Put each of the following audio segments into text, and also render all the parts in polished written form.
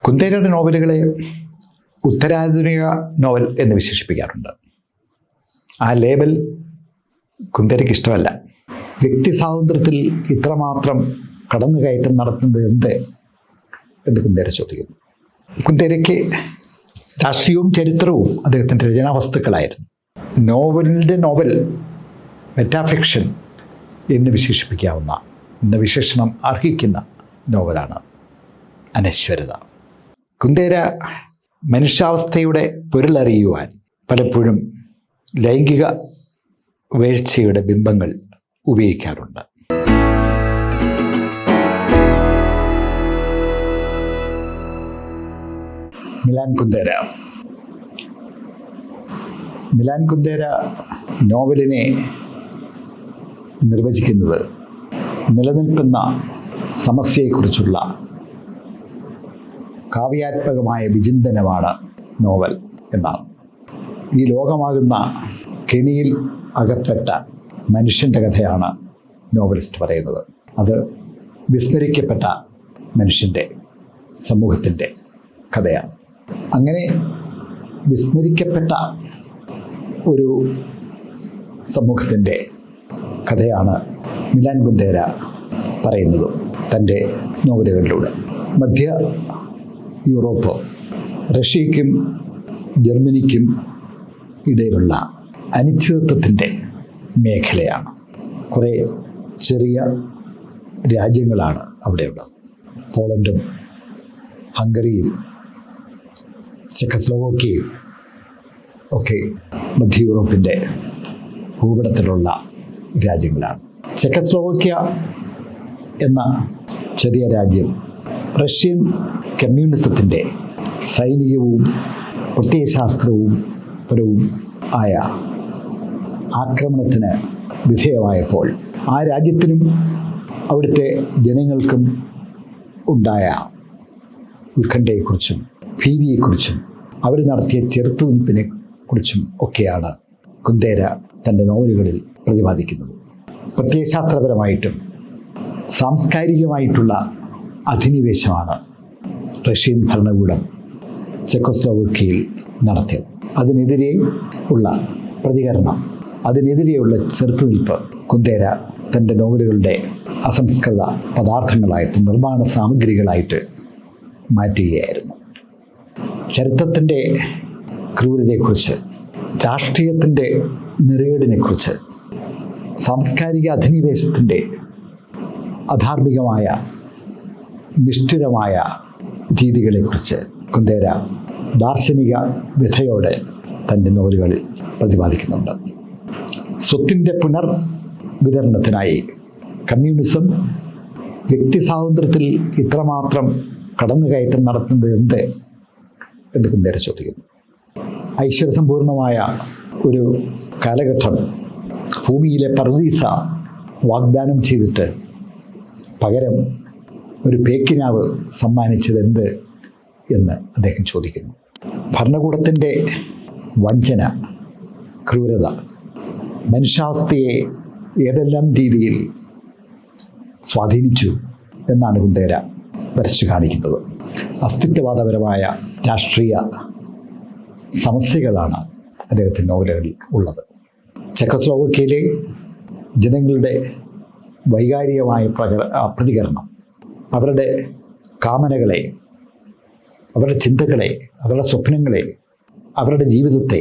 കുന്തേരയുടെ നോവലുകളെ ഉത്തരാധുനിക novel എന്ന് വിശേഷിപ്പിക്കാറുണ്ട്. ആ label കുന്തേരയ്ക്ക് ഇഷ്ടമല്ല. വ്യക്തി സ്വാതന്ത്ര്യത്തിൽ ഇത്രമാത്രം കടന്നുകയറ്റം നടത്തുന്നത് എന്ത് എന്ന് കുന്തേര ചോദിക്കുന്നു. കുന്തേരയ്ക്ക് രാഷ്ട്രീയവും ചരിത്രവും അദ്ദേഹത്തിൻ്റെ രചനാവസ്തുക്കളായിരുന്നു. നോവലിൻ്റെ നോവൽ മെറ്റാഫിക്ഷൻ എന്ന് വിശേഷിപ്പിക്കാവുന്ന എന്ന വിശേഷണം അർഹിക്കുന്ന നോവലാണ് അനശ്വരത. കുന്തേര മനുഷ്യാവസ്ഥയുടെ പൊരുളറിയുവാൻ പലപ്പോഴും ലൈംഗിക വീഴ്ചയുടെ ബിംബങ്ങൾ ഉപയോഗിക്കാറുണ്ട്. മിലാൻ കുന്തേര നോവലിനെ നിർവചിക്കുന്നത് നിലനിൽക്കുന്ന സമസ്യയെക്കുറിച്ചുള്ള കാവ്യാത്മകമായ വിചിന്തനമാണ് നോവൽ എന്നാണ്. ഈ ലോകമാകുന്ന കെണിയിൽ അകപ്പെട്ട മനുഷ്യൻ്റെ കഥയാണ് നോവലിസ്റ്റ് പറയുന്നത്. അത് വിസ്മരിക്കപ്പെട്ട മനുഷ്യൻ്റെ സമൂഹത്തിൻ്റെ കഥയാണ്. അങ്ങനെ വിസ്മരിക്കപ്പെട്ട ഒരു സമൂഹത്തിൻ്റെ കഥയാണ് മിലാൻ കുന്തേര പറയുന്നത് തൻ്റെ നോവലുകളിലൂടെ. മധ്യ യൂറോപ്പ്, റഷ്യയ്ക്കും ജർമ്മനിക്കും ഇടയിലുള്ള അനിശ്ചിതത്വത്തിൻ്റെ മേഖലയാണ്. കുറേ ചെറിയ രാജ്യങ്ങളാണ് അവിടെയുള്ളത്. പോളണ്ടും ഹംഗറിയും ചെക്കസ്ലോവാക്യയും ഒക്കെ മധ്യ യൂറോപ്പിൻ്റെ ഭൂപടത്തിലുള്ള രാജ്യങ്ങളാണ്. ചെക്കസ്ലോവാക്യ എന്ന ചെറിയ രാജ്യം റഷ്യൻ കമ്മ്യൂണിസത്തിൻ്റെ സൈനികവും പ്രത്യയശാസ്ത്രവും പരവും ആയ ആക്രമണത്തിന് വിധേയമായപ്പോൾ ആ രാജ്യത്തിനും അവിടുത്തെ ജനങ്ങൾക്കും ഉണ്ടായ ഉത്കണ്ഠയെക്കുറിച്ചും ഭീതിയെക്കുറിച്ചും അവർ നടത്തിയ ചെറുത്തുനിൽപ്പിനെ കുറിച്ചും ഒക്കെയാണ് കുന്തേര തൻ്റെ നോവലുകളിൽ പ്രതിപാദിക്കുന്നത്. പ്രത്യയശാസ്ത്രപരമായിട്ടും സാംസ്കാരികമായിട്ടുള്ള അധിനിവേശമാണ് റഷ്യൻ ഭരണകൂടം ചെക്കോസ്ലോവാക്യയിൽ നടത്തിയത്. അതിനെതിരെ ഉള്ള പ്രതികരണം, അതിനെതിരെയുള്ള ചെറുത്തുനിൽപ്പ് കുന്തേര തൻ്റെ നോവലുകളുടെ അസംസ്കൃത പദാർത്ഥങ്ങളായിട്ട്, നിർമ്മാണ സാമഗ്രികളായിട്ട് മാറ്റുകയായിരുന്നു. ചരിത്രത്തിൻ്റെ ക്രൂരതയെക്കുറിച്ച്, രാഷ്ട്രീയത്തിൻ്റെ നെറുകേടിനെക്കുറിച്ച്, സാംസ്കാരിക അധിനിവേശത്തിൻ്റെ അധാർമികമായ നിഷ്ഠുരമായ രീതികളെക്കുറിച്ച് കുന്തേര ദാർശനിക വ്യഥയോടെ തൻ്റെ നോവലുകളിൽ പ്രതിപാദിക്കുന്നുണ്ട്. സ്വത്തിൻ്റെ പുനർവിതരണത്തിനായി കമ്മ്യൂണിസം വ്യക്തി സ്വാതന്ത്ര്യത്തിൽ ഇത്രമാത്രം കടന്നുകയറ്റം നടത്തുന്നത് എന്ത് എന്ന് കുന്തേര ചോദിക്കുന്നു. ഐശ്വര്യസമ്പൂർണമായ ഒരു കാലഘട്ടം ഭൂമിയിലെ പറുദീസ വാഗ്ദാനം ചെയ്തിട്ട് പകരം ഒരു പേക്കിനാവ് സമ്മാനിച്ചതെന്ത് എന്ന് അദ്ദേഹം ചോദിക്കുന്നു. ഭരണകൂടത്തിൻ്റെ വഞ്ചന, ക്രൂരത മനുഷ്യാവസ്ഥയെ ഏതെല്ലാം രീതിയിൽ സ്വാധീനിച്ചു എന്നാണ് കുന്തേര വരച്ചു കാണിക്കുന്നത്. അസ്തിത്വവാദപരമായ രാഷ്ട്രീയ സമസ്യകളാണ് അദ്ദേഹത്തിൻ്റെ നോവലുകളിൽ ഉള്ളത്. ചെക്കോസ്ലോവാക്യയിലെ ജനങ്ങളുടെ വൈകാരികമായ പ്രതികരണം, അവരുടെ കാമനകളെ, അവരുടെ ചിന്തകളെ, അവരുടെ സ്വപ്നങ്ങളെ, അവരുടെ ജീവിതത്തെ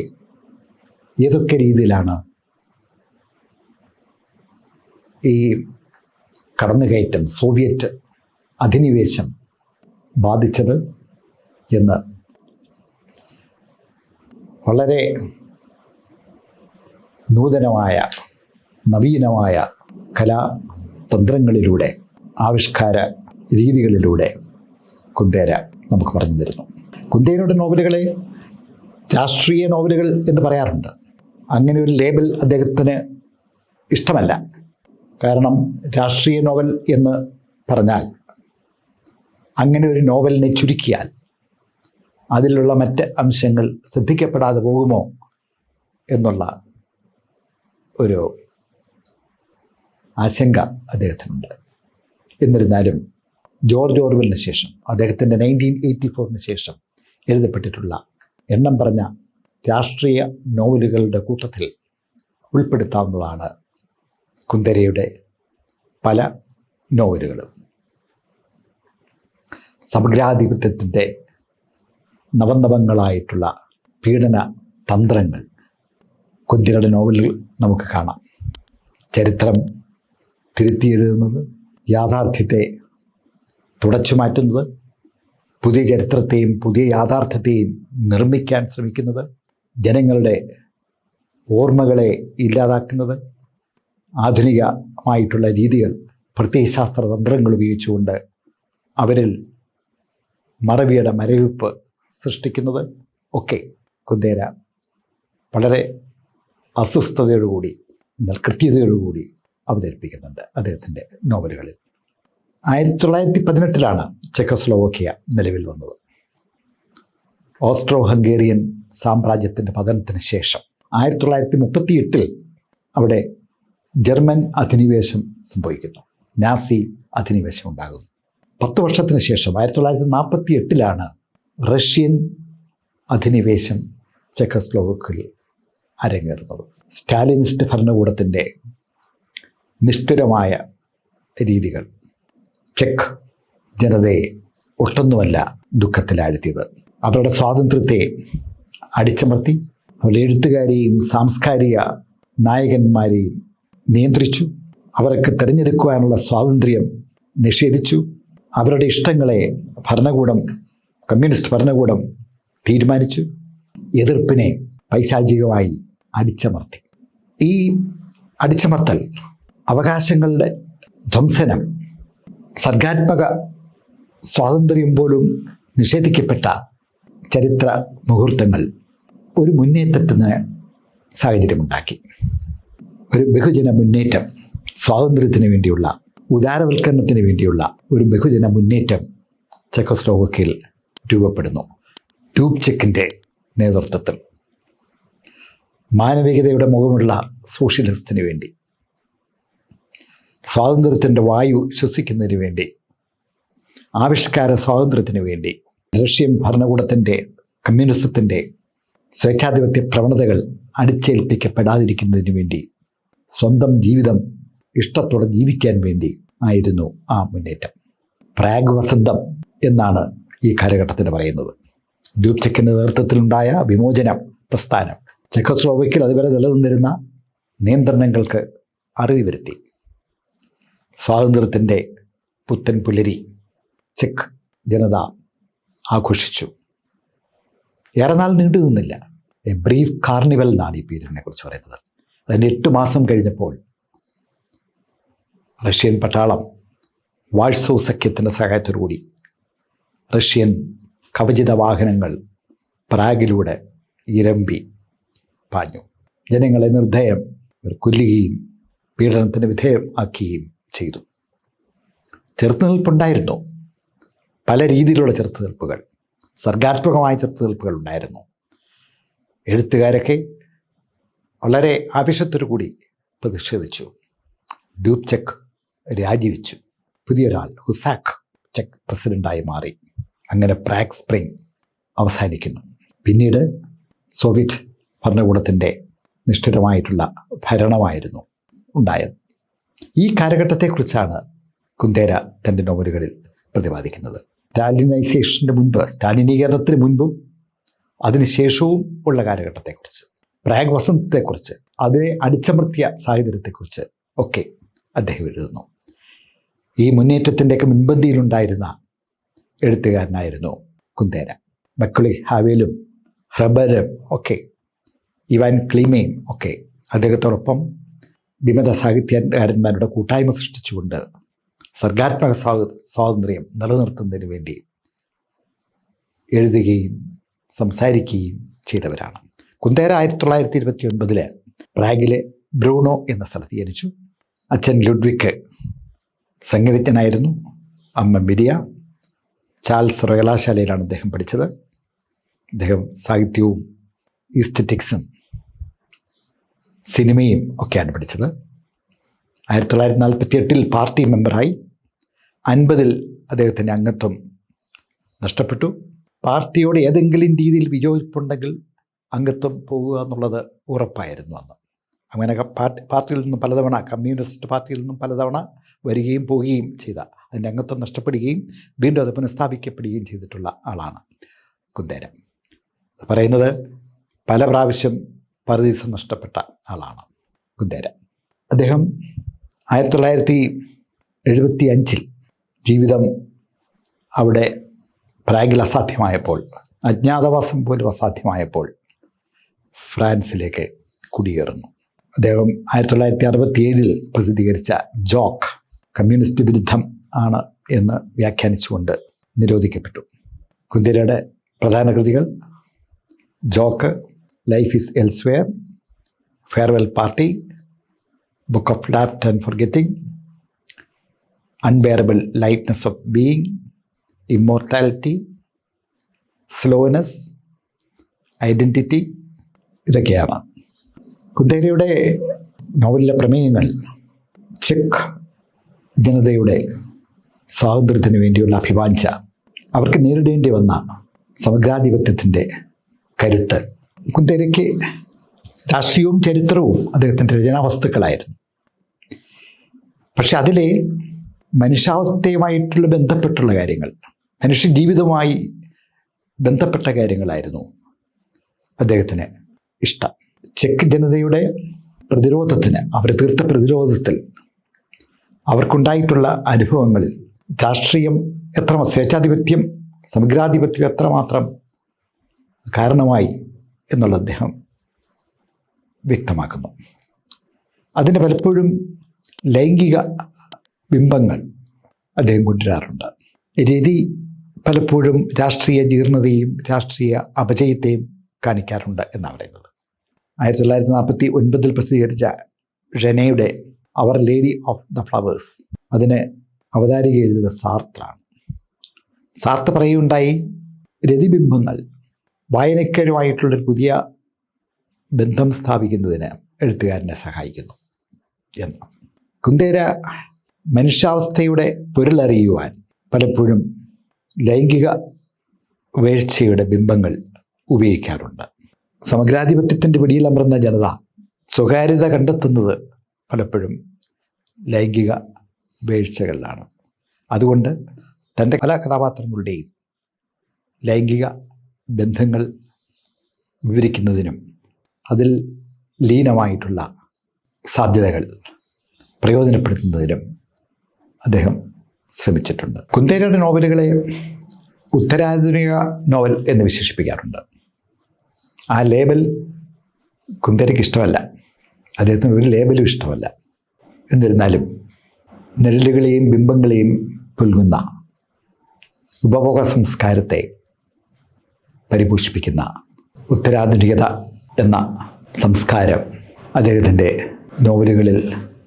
ഏതൊക്കെ രീതിയിലാണ് ഈ കടന്നുകയറ്റം, സോവിയറ്റ് അധിനിവേശം ബാധിച്ചത് എന്ന് വളരെ നൂതനമായ, നവീനമായ കലാതന്ത്രങ്ങളിലൂടെ, ആവിഷ്കാര രീതികളിലൂടെ കുന്തേര നമുക്ക് പറഞ്ഞു തരുന്നു. കുന്തേരയുടെ നോവലുകളെ രാഷ്ട്രീയ നോവലുകൾ എന്ന് പറയാറുണ്ട്. അങ്ങനെ ഒരു ലേബൽ അദ്ദേഹത്തിന് ഇഷ്ടമല്ല. കാരണം രാഷ്ട്രീയ നോവൽ എന്ന് പറഞ്ഞാൽ, അങ്ങനെ ഒരു നോവലിനെ ചുരുക്കിയാൽ അതിലുള്ള മറ്റ് അംശങ്ങൾ ശ്രദ്ധിക്കപ്പെടാതെ പോകുമോ എന്നുള്ള ഒരു ആശങ്ക അദ്ദേഹത്തിനുണ്ട്. എന്നിരുന്നാലും ജോർജ് ഓർവെലിന് ശേഷം അദ്ദേഹത്തിൻ്റെ 1984 ശേഷം എഴുതപ്പെട്ടിട്ടുള്ള എണ്ണം പറഞ്ഞ രാഷ്ട്രീയ നോവലുകളുടെ കൂട്ടത്തിൽ ഉൾപ്പെടുത്താവുന്നതാണ് കുന്ദേരയുടെ പല നോവലുകളും. സമഗ്രാധിപത്യത്തിൻ്റെ നവനവങ്ങളായിട്ടുള്ള പീഡന തന്ത്രങ്ങൾ കുന്ദേരയുടെ നോവലിൽ നമുക്ക് കാണാം. ചരിത്രം തിരുത്തിയെഴുതുന്നത്, യാഥാർത്ഥ്യത്തെ തുടച്ചു മാറ്റുന്നത്, പുതിയ ചരിത്രത്തെയും പുതിയ യാഥാർത്ഥ്യത്തെയും നിർമ്മിക്കാൻ ശ്രമിക്കുന്നത്, ജനങ്ങളുടെ ഓർമ്മകളെ ഇല്ലാതാക്കുന്നത്, ആധുനികമായിട്ടുള്ള രീതികൾ, പ്രത്യയശാസ്ത്ര തന്ത്രങ്ങൾ ഉപയോഗിച്ചുകൊണ്ട് അവരിൽ മറവിയുടെ മരവിപ്പ് സൃഷ്ടിക്കുന്നത് ഒക്കെ കുന്ദേര വളരെ അസ്വസ്ഥതയോടുകൂടി എന്നാൽ കൃത്യതയോടുകൂടി അവതരിപ്പിക്കുന്നുണ്ട് അദ്ദേഹത്തിൻ്റെ നോവലുകളിൽ. 1918 ചെക്കോസ്ലോവാക്യ നിലവിൽ വന്നത്. ഓസ്ട്രോ ഹംഗേറിയൻ സാമ്രാജ്യത്തിൻ്റെ പതനത്തിന് ശേഷം 1938 അവിടെ ജർമ്മൻ അധിനിവേശം സംഭവിക്കുന്നു. നാസി അധിനിവേശം ഉണ്ടാകുന്നു. 10 വർഷത്തിന് ശേഷം 1948 റഷ്യൻ അധിനിവേശം ചെക്കോസ്ലോവാക്യയിൽ അരങ്ങേറുന്നത്. സ്റ്റാലിനിസ്റ്റ് ഭരണകൂടത്തിൻ്റെ നിഷ്ഠുരമായ രീതികൾ ചെക്ക് ജനതയെ ഒട്ടൊന്നുമല്ല ദുഃഖത്തിലാഴ്ത്തിയത്. അവരുടെ സ്വാതന്ത്ര്യത്തെ അടിച്ചമർത്തി, അവരുടെ എഴുത്തുകാരെയും സാംസ്കാരിക നായകന്മാരെയും നിയന്ത്രിച്ചു. അവർക്ക് തിരഞ്ഞെടുക്കുവാനുള്ള സ്വാതന്ത്ര്യം നിഷേധിച്ചു. അവരുടെ ഇഷ്ടങ്ങളെ കമ്മ്യൂണിസ്റ്റ് ഭരണകൂടം തീരുമാനിച്ചു. എതിർപ്പിനെ പൈശാചികമായി അടിച്ചമർത്തി. ഈ അടിച്ചമർത്തൽ, അവകാശങ്ങളുടെ ധ്വംസനം, സർഗാത്മക സ്വാതന്ത്ര്യം പോലും നിഷേധിക്കപ്പെട്ട ചരിത്ര മുഹൂർത്തങ്ങൾ ഒരു മുന്നേറ്റത്തിന് സാഹചര്യമുണ്ടാക്കി. ഒരു ബഹുജന മുന്നേറ്റം, സ്വാതന്ത്ര്യത്തിന് വേണ്ടിയുള്ള, ഉദാരവൽക്കരണത്തിന് വേണ്ടിയുള്ള ഒരു ബഹുജന മുന്നേറ്റം ചെക്കോസ്ലോവാക്യയിൽ രൂപപ്പെടുന്നു. ഡ്യൂബ്ചെക്കിൻ്റെ നേതൃത്വത്തിൽ മാനവികതയുടെ മുഖമുള്ള സോഷ്യലിസത്തിന് വേണ്ടി, സ്വാതന്ത്ര്യത്തിൻ്റെ വായു ശ്വസിക്കുന്നതിന് വേണ്ടി, ആവിഷ്കാര സ്വാതന്ത്ര്യത്തിന് വേണ്ടി, റഷ്യൻ ഭരണകൂടത്തിൻ്റെ, കമ്മ്യൂണിസത്തിൻ്റെ സ്വേച്ഛാധിപത്യ പ്രവണതകൾ അടിച്ചേൽപ്പിക്കപ്പെടാതിരിക്കുന്നതിന് വേണ്ടി, സ്വന്തം ജീവിതം ഇഷ്ടത്തോടെ ജീവിക്കാൻ വേണ്ടി ആയിരുന്നു ആ മുന്നേറ്റം. പ്രാഗ് വസന്തം എന്നാണ് ഈ കാലഘട്ടത്തിന് പറയുന്നത്. ഡ്യൂബ്ചെക്കിൻ്റെ നേതൃത്വത്തിലുണ്ടായ വിമോചന പ്രസ്ഥാനം ചെക്കോസ്ലോവാക്യയിൽ അതുവരെ നിലനിന്നിരുന്ന നിയന്ത്രണങ്ങൾക്ക് അറുതി വരുത്തി. സ്വാതന്ത്ര്യത്തിൻ്റെ പുത്തൻ പുലരി ചെക്ക് ജനത ആഘോഷിച്ചു. ഏറെ നാൾ നീണ്ടു നിന്നില്ല. എ ബ്രീഫ് കാർണിവൽ എന്നാണ് ഈ പീരീഡിനെ കുറിച്ച് പറയുന്നത്. അതിൻ്റെ 8 മാസം കഴിഞ്ഞപ്പോൾ റഷ്യൻ പട്ടാളം വാഴ്സോ സഖ്യത്തിൻ്റെ സഹായത്തോടുകൂടി റഷ്യൻ കവചിത വാഹനങ്ങൾ പ്രാഗിലൂടെ ഇരമ്പി പാഞ്ഞു. ജനങ്ങളെ നിർദ്ദയം കൊല്ലുകയും പീഡനത്തിന് വിധേയമാക്കുകയും ചെയ്തു. ചെറുത്തുനിൽപ്പുണ്ടായിരുന്നു. പല രീതിയിലുള്ള ചെറുത്തുനിൽപ്പുകൾ, സർഗാത്മകമായ ചെറുത്തുനിൽപ്പുകൾ ഉണ്ടായിരുന്നു. എഴുത്തുകാരൊക്കെ വളരെ ആവേശത്തോടുകൂടി പ്രതിഷേധിച്ചു. ഡ്യൂബ്ചെക്ക് രാജിവെച്ചു. പുതിയൊരാൾ ഹുസാക് ചെക്ക് പ്രസിഡൻ്റായി മാറി. അങ്ങനെ പ്രാഗ് സ്പ്രിംഗ് അവസാനിക്കുന്നു. പിന്നീട് സോവിയറ്റ് ഭരണകൂടത്തിൻ്റെ നിഷ്ഠുരമായിട്ടുള്ള ഭരണമായിരുന്നു ഉണ്ടായത്. ഈ കാലഘട്ടത്തെക്കുറിച്ചാണ് കുന്ദേര തൻ്റെ നോവലുകളിൽ പ്രതിപാദിക്കുന്നത്. സ്റ്റാലിനൈസേഷൻ്റെ മുൻപ്, സ്റ്റാലിനീകരണത്തിന് മുൻപും അതിനുശേഷവും ഉള്ള കാലഘട്ടത്തെക്കുറിച്ച്, പ്രാഗ് വസന്തത്തെക്കുറിച്ച്, അതിനെ അടിച്ചമർത്തിയ സാഹചര്യത്തെക്കുറിച്ച് ഒക്കെ അദ്ദേഹം എഴുതുന്നു. ഈ മുന്നേറ്റത്തിൻ്റെയൊക്കെ മുൻപന്തിയിലുണ്ടായിരുന്ന എഴുത്തുകാരനായിരുന്നു കുന്ദേര. മക്കുളി ഹാവേലും ഹ്രബലും ഒക്കെ, ഇവാൻ ക്ലീമയും ഒക്കെ അദ്ദേഹത്തോടൊപ്പം വിമത സാഹിത്യകാരന്മാരുടെ കൂട്ടായ്മ സൃഷ്ടിച്ചുകൊണ്ട് സർഗാത്മക സ്വാതന്ത്ര്യം നിലനിർത്തുന്നതിന് വേണ്ടി എഴുതുകയും സംസാരിക്കുകയും ചെയ്തവരാണ്. കുന്ദേര 1929 പ്രാഗിലെ ബ്രൂണോ എന്ന സ്ഥലത്ത് ജനിച്ചു. അച്ഛൻ ലുഡ്വിക്ക് സംഗീതജ്ഞനായിരുന്നു. അമ്മ മിരിയ. ചാൾസ് സർവകലാശാലയിലാണ് അദ്ദേഹം പഠിച്ചത്. അദ്ദേഹം സാഹിത്യവും ഈസ്തറ്റിക്സും സിനിമയും ഒക്കെയാണ് പഠിച്ചത്. 1948 പാർട്ടി മെമ്പറായി. 50 അദ്ദേഹത്തിൻ്റെ അംഗത്വം നഷ്ടപ്പെട്ടു. പാർട്ടിയോട് ഏതെങ്കിലും രീതിയിൽ വിയോജിപ്പുണ്ടെങ്കിൽ അംഗത്വം പോകുക എന്നുള്ളത് ഉറപ്പായിരുന്നു അന്ന്. അങ്ങനെ പാർട്ടിയിൽ നിന്നും പലതവണ, കമ്മ്യൂണിസ്റ്റ് പാർട്ടിയിൽ നിന്നും പലതവണ വരികയും പോവുകയും ചെയ്ത, അതിൻ്റെ അംഗത്വം നഷ്ടപ്പെടുകയും വീണ്ടും അത് പുനഃസ്ഥാപിക്കപ്പെടുകയും ചെയ്തിട്ടുള്ള ആളാണ് കുന്ദേര. പറയുന്നത് പല പ്രാവശ്യം പറുദീസ നഷ്ടപ്പെട്ട ആളാണ് കുന്ദേര. അദ്ദേഹം 1975 ജീവിതം അവിടെ പ്രാഗിൽ അസാധ്യമായപ്പോൾ, അജ്ഞാതവാസം പോലും അസാധ്യമായപ്പോൾ ഫ്രാൻസിലേക്ക് കുടിയേറുന്നു. അദ്ദേഹം 1967 പ്രസിദ്ധീകരിച്ച ജോക്ക് കമ്മ്യൂണിസ്റ്റ് വിരുദ്ധം ആണ് എന്ന് വ്യാഖ്യാനിച്ചുകൊണ്ട് നിരോധിക്കപ്പെട്ടു. കുന്ദേരയുടെ പ്രധാന കൃതികൾ joke, life is elsewhere, farewell party, book of laughed and forgetting, unbearable lightness of being, immortality, slowness, identity, ഇതൊക്കെയാണ് കുന്ദേരയുടെ നോവലിലെ പ്രമേയങ്ങൾ. ചെക്ക് ജനതയുടെ സ്വാതന്ത്ര്യത്തിന് വേണ്ടിയുള്ള അഭിവാഞ്ച, അവർക്ക് നേരിടേണ്ടി വന്ന സമഗ്രാധിപത്യത്തിൻ്റെ കരുത്ത്. കുന്ദേരയ്ക്ക് രാഷ്ട്രീയവും ചരിത്രവും അദ്ദേഹത്തിൻ്റെ രചനാവസ്തുക്കളായിരുന്നു. പക്ഷെ അതിലെ മനുഷ്യാവസ്ഥയുമായിട്ടുള്ള ബന്ധപ്പെട്ടുള്ള കാര്യങ്ങൾ, മനുഷ്യജീവിതവുമായി ബന്ധപ്പെട്ട കാര്യങ്ങളായിരുന്നു അദ്ദേഹത്തിന് ഇഷ്ടം. ചെക്ക് ജനതയുടെ പ്രതിരോധത്തിന്, അവർ തീർത്ത പ്രതിരോധത്തിൽ അവർക്കുണ്ടായിട്ടുള്ള അനുഭവങ്ങളിൽ രാഷ്ട്രീയം സ്വേച്ഛാധിപത്യം, സമഗ്രാധിപത്യം എത്രമാത്രം കാരണമായി എന്നുള്ളത് അദ്ദേഹം വ്യക്തമാക്കുന്നു. അതിന് പലപ്പോഴും ലൈംഗിക ബിംബങ്ങൾ അദ്ദേഹം കൊണ്ടുവരാറുണ്ട്. രതി പലപ്പോഴും രാഷ്ട്രീയ ജീർണതയും രാഷ്ട്രീയ അപജയത്തെയും കാണിക്കാറുണ്ട് എന്നാണ് പറയുന്നത്. 1949 പ്രസിദ്ധീകരിച്ച ഷെനയുടെ അവർ ലേഡി ഓഫ് ദ ഫ്ലവേഴ്സ്, അതിന് അവതാരിക എഴുതിയത് സാർത്രാണ്. സാർത്ത് പറയുകയുണ്ടായി, രതിബിംബങ്ങൾ വായനക്കാരുമായിട്ടുള്ളൊരു പുതിയ ബന്ധം സ്ഥാപിക്കുന്നതിന് എഴുത്തുകാരനെ സഹായിക്കുന്നു എന്ന്. കുന്ദേര മനുഷ്യാവസ്ഥയുടെ പൊരുളറിയുവാൻ പലപ്പോഴും ലൈംഗിക വീഴ്ചയുടെ ബിംബങ്ങൾ ഉപയോഗിക്കാറുണ്ട്. സമഗ്രാധിപത്യത്തിൻ്റെ പിടിയിലമർന്ന ജനത സ്വകാര്യത കണ്ടെത്തുന്നത് പലപ്പോഴും ലൈംഗിക വീഴ്ചകളിലാണ്. അതുകൊണ്ട് തൻ്റെ പല കഥാപാത്രങ്ങളുടെയും ലൈംഗിക ബന്ധങ്ങൾ വിവരിക്കുന്നതിനും അതിൽ ലീനമായിട്ടുള്ള സാധ്യതകൾ പ്രയോജനപ്പെടുത്തുന്നതിനും അദ്ദേഹം ശ്രമിച്ചിട്ടുണ്ട്. കുന്ദേരയുടെ നോവലുകളെ ഉത്തരാധുനിക നോവൽ എന്ന് വിശേഷിപ്പിക്കാറുണ്ട്. ആ ലേബൽ കുന്ദേരയ്ക്ക് ഇഷ്ടമല്ല, അദ്ദേഹത്തിന് ഒരു ലേബലും ഇഷ്ടമല്ല. എന്നിരുന്നാലും നിഴലുകളെയും ബിംബങ്ങളെയും പുൽകുന്ന ഉപഭോഗ സംസ്കാരത്തെ പരിപോഷിപ്പിക്കുന്ന ഉത്തരാധുനികത എന്ന സംസ്കാരം അദ്ദേഹത്തിൻ്റെ നോവലുകളിൽ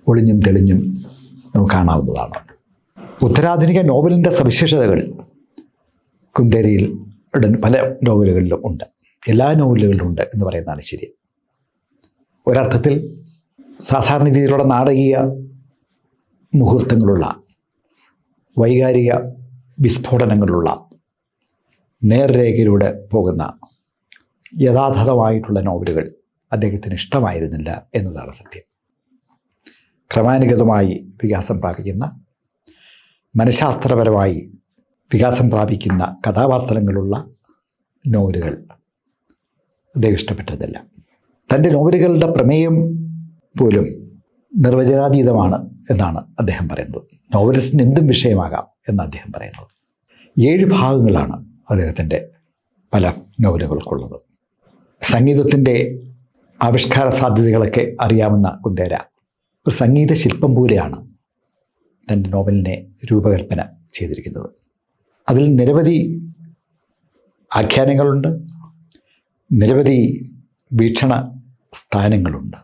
ഒളിഞ്ഞും തെളിഞ്ഞും നമുക്ക് കാണാവുന്നതാണ്. ഉത്തരാധുനിക നോവലിൻ്റെ സവിശേഷതകൾ കുന്ദേരയിൽ പല നോവലുകളിലും ഉണ്ട്. എല്ലാ നോവലുകളിലും ഉണ്ട് എന്ന് പറയുന്നതാണ് ശരി. ഒരർത്ഥത്തിൽ സാധാരണ രീതിയിലുള്ള നാടകീയ മുഹൂർത്തങ്ങളുള്ള, വൈകാരിക വിസ്ഫോടനങ്ങളുള്ള, നേർരേഖയിലൂടെ പോകുന്ന യഥാർത്ഥമായിട്ടുള്ള നോവലുകൾ അദ്ദേഹത്തിന് ഇഷ്ടമായിരുന്നില്ല എന്നതാണ് സത്യം. ക്രമാനുഗതമായി വികാസം പ്രാപിക്കുന്ന, മനഃശാസ്ത്രപരമായി വികാസം പ്രാപിക്കുന്ന കഥാപാത്രങ്ങളുള്ള നോവലുകൾ അദ്ദേഹം ഇഷ്ടപ്പെട്ടതില്ല. തൻ്റെ നോവലുകളുടെ പ്രമേയം പോലും നിർവചനാതീതമാണ് എന്നാണ് അദ്ദേഹം പറയുന്നത്. നോവലിസ്റ്റിന് എന്തും വിഷയമാകാം എന്ന് അദ്ദേഹം പറയുന്നത്. 7 ഭാഗങ്ങളാണ് അദ്ദേഹത്തിൻ്റെ പല നോവലുകൾക്കുള്ളത്. സംഗീതത്തിൻ്റെ ആവിഷ്കാര സാധ്യതകളൊക്കെ അറിയാവുന്ന കുന്ദേര ഒരു സംഗീത ശില്പം പോലെയാണ് തൻ്റെ നോവലിനെ രൂപകൽപ്പന ചെയ്തിരിക്കുന്നത്. അതിൽ നിരവധി ആഖ്യാനങ്ങളുണ്ട്, നിരവധി വീക്ഷണ സ്ഥാനങ്ങളുണ്ട്.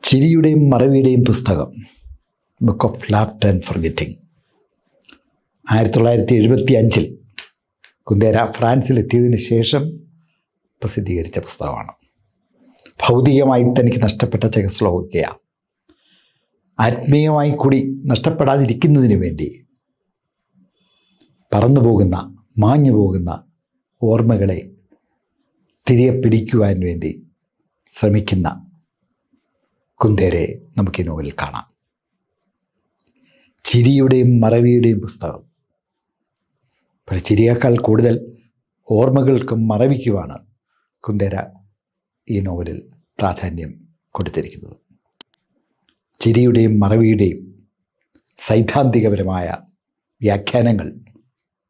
ചിരിയുടെയും മറവിയുടെയും പുസ്തകം, book of laughed and forgetting, 1975 Kundera ഫ്രാൻസിലെത്തിയതിന് ശേഷം പ്രസിദ്ധീകരിച്ച പുസ്തകമാണ്. ഭൗതികമായി തനിക്ക് നഷ്ടപ്പെട്ട ചെക്കോസ്ലോവാക്യ ആത്മീയമായി കൂടി നഷ്ടപ്പെടാതിരിക്കുന്നതിന് വേണ്ടി പറന്നു പോകുന്ന, മാഞ്ഞു പോകുന്ന ഓർമ്മകളെ തിരികെ പിടിക്കുവാൻ വേണ്ടി ശ്രമിക്കുന്ന കുന്തേരെ നമുക്ക് ഈ നോവലിൽ കാണാം. ചിരിയുടെയും മറവിയുടെയും പുസ്തകം. പക്ഷേ ചിരിയേക്കാൾ കൂടുതൽ ഓർമ്മകൾക്കും മറവിക്കുമാണ് കുന്തേര ഈ നോവലിൽ പ്രാധാന്യം കൊടുത്തിരിക്കുന്നത്. ചിരിയുടെയും മറവിയുടെയും സൈദ്ധാന്തികപരമായ വ്യാഖ്യാനങ്ങൾ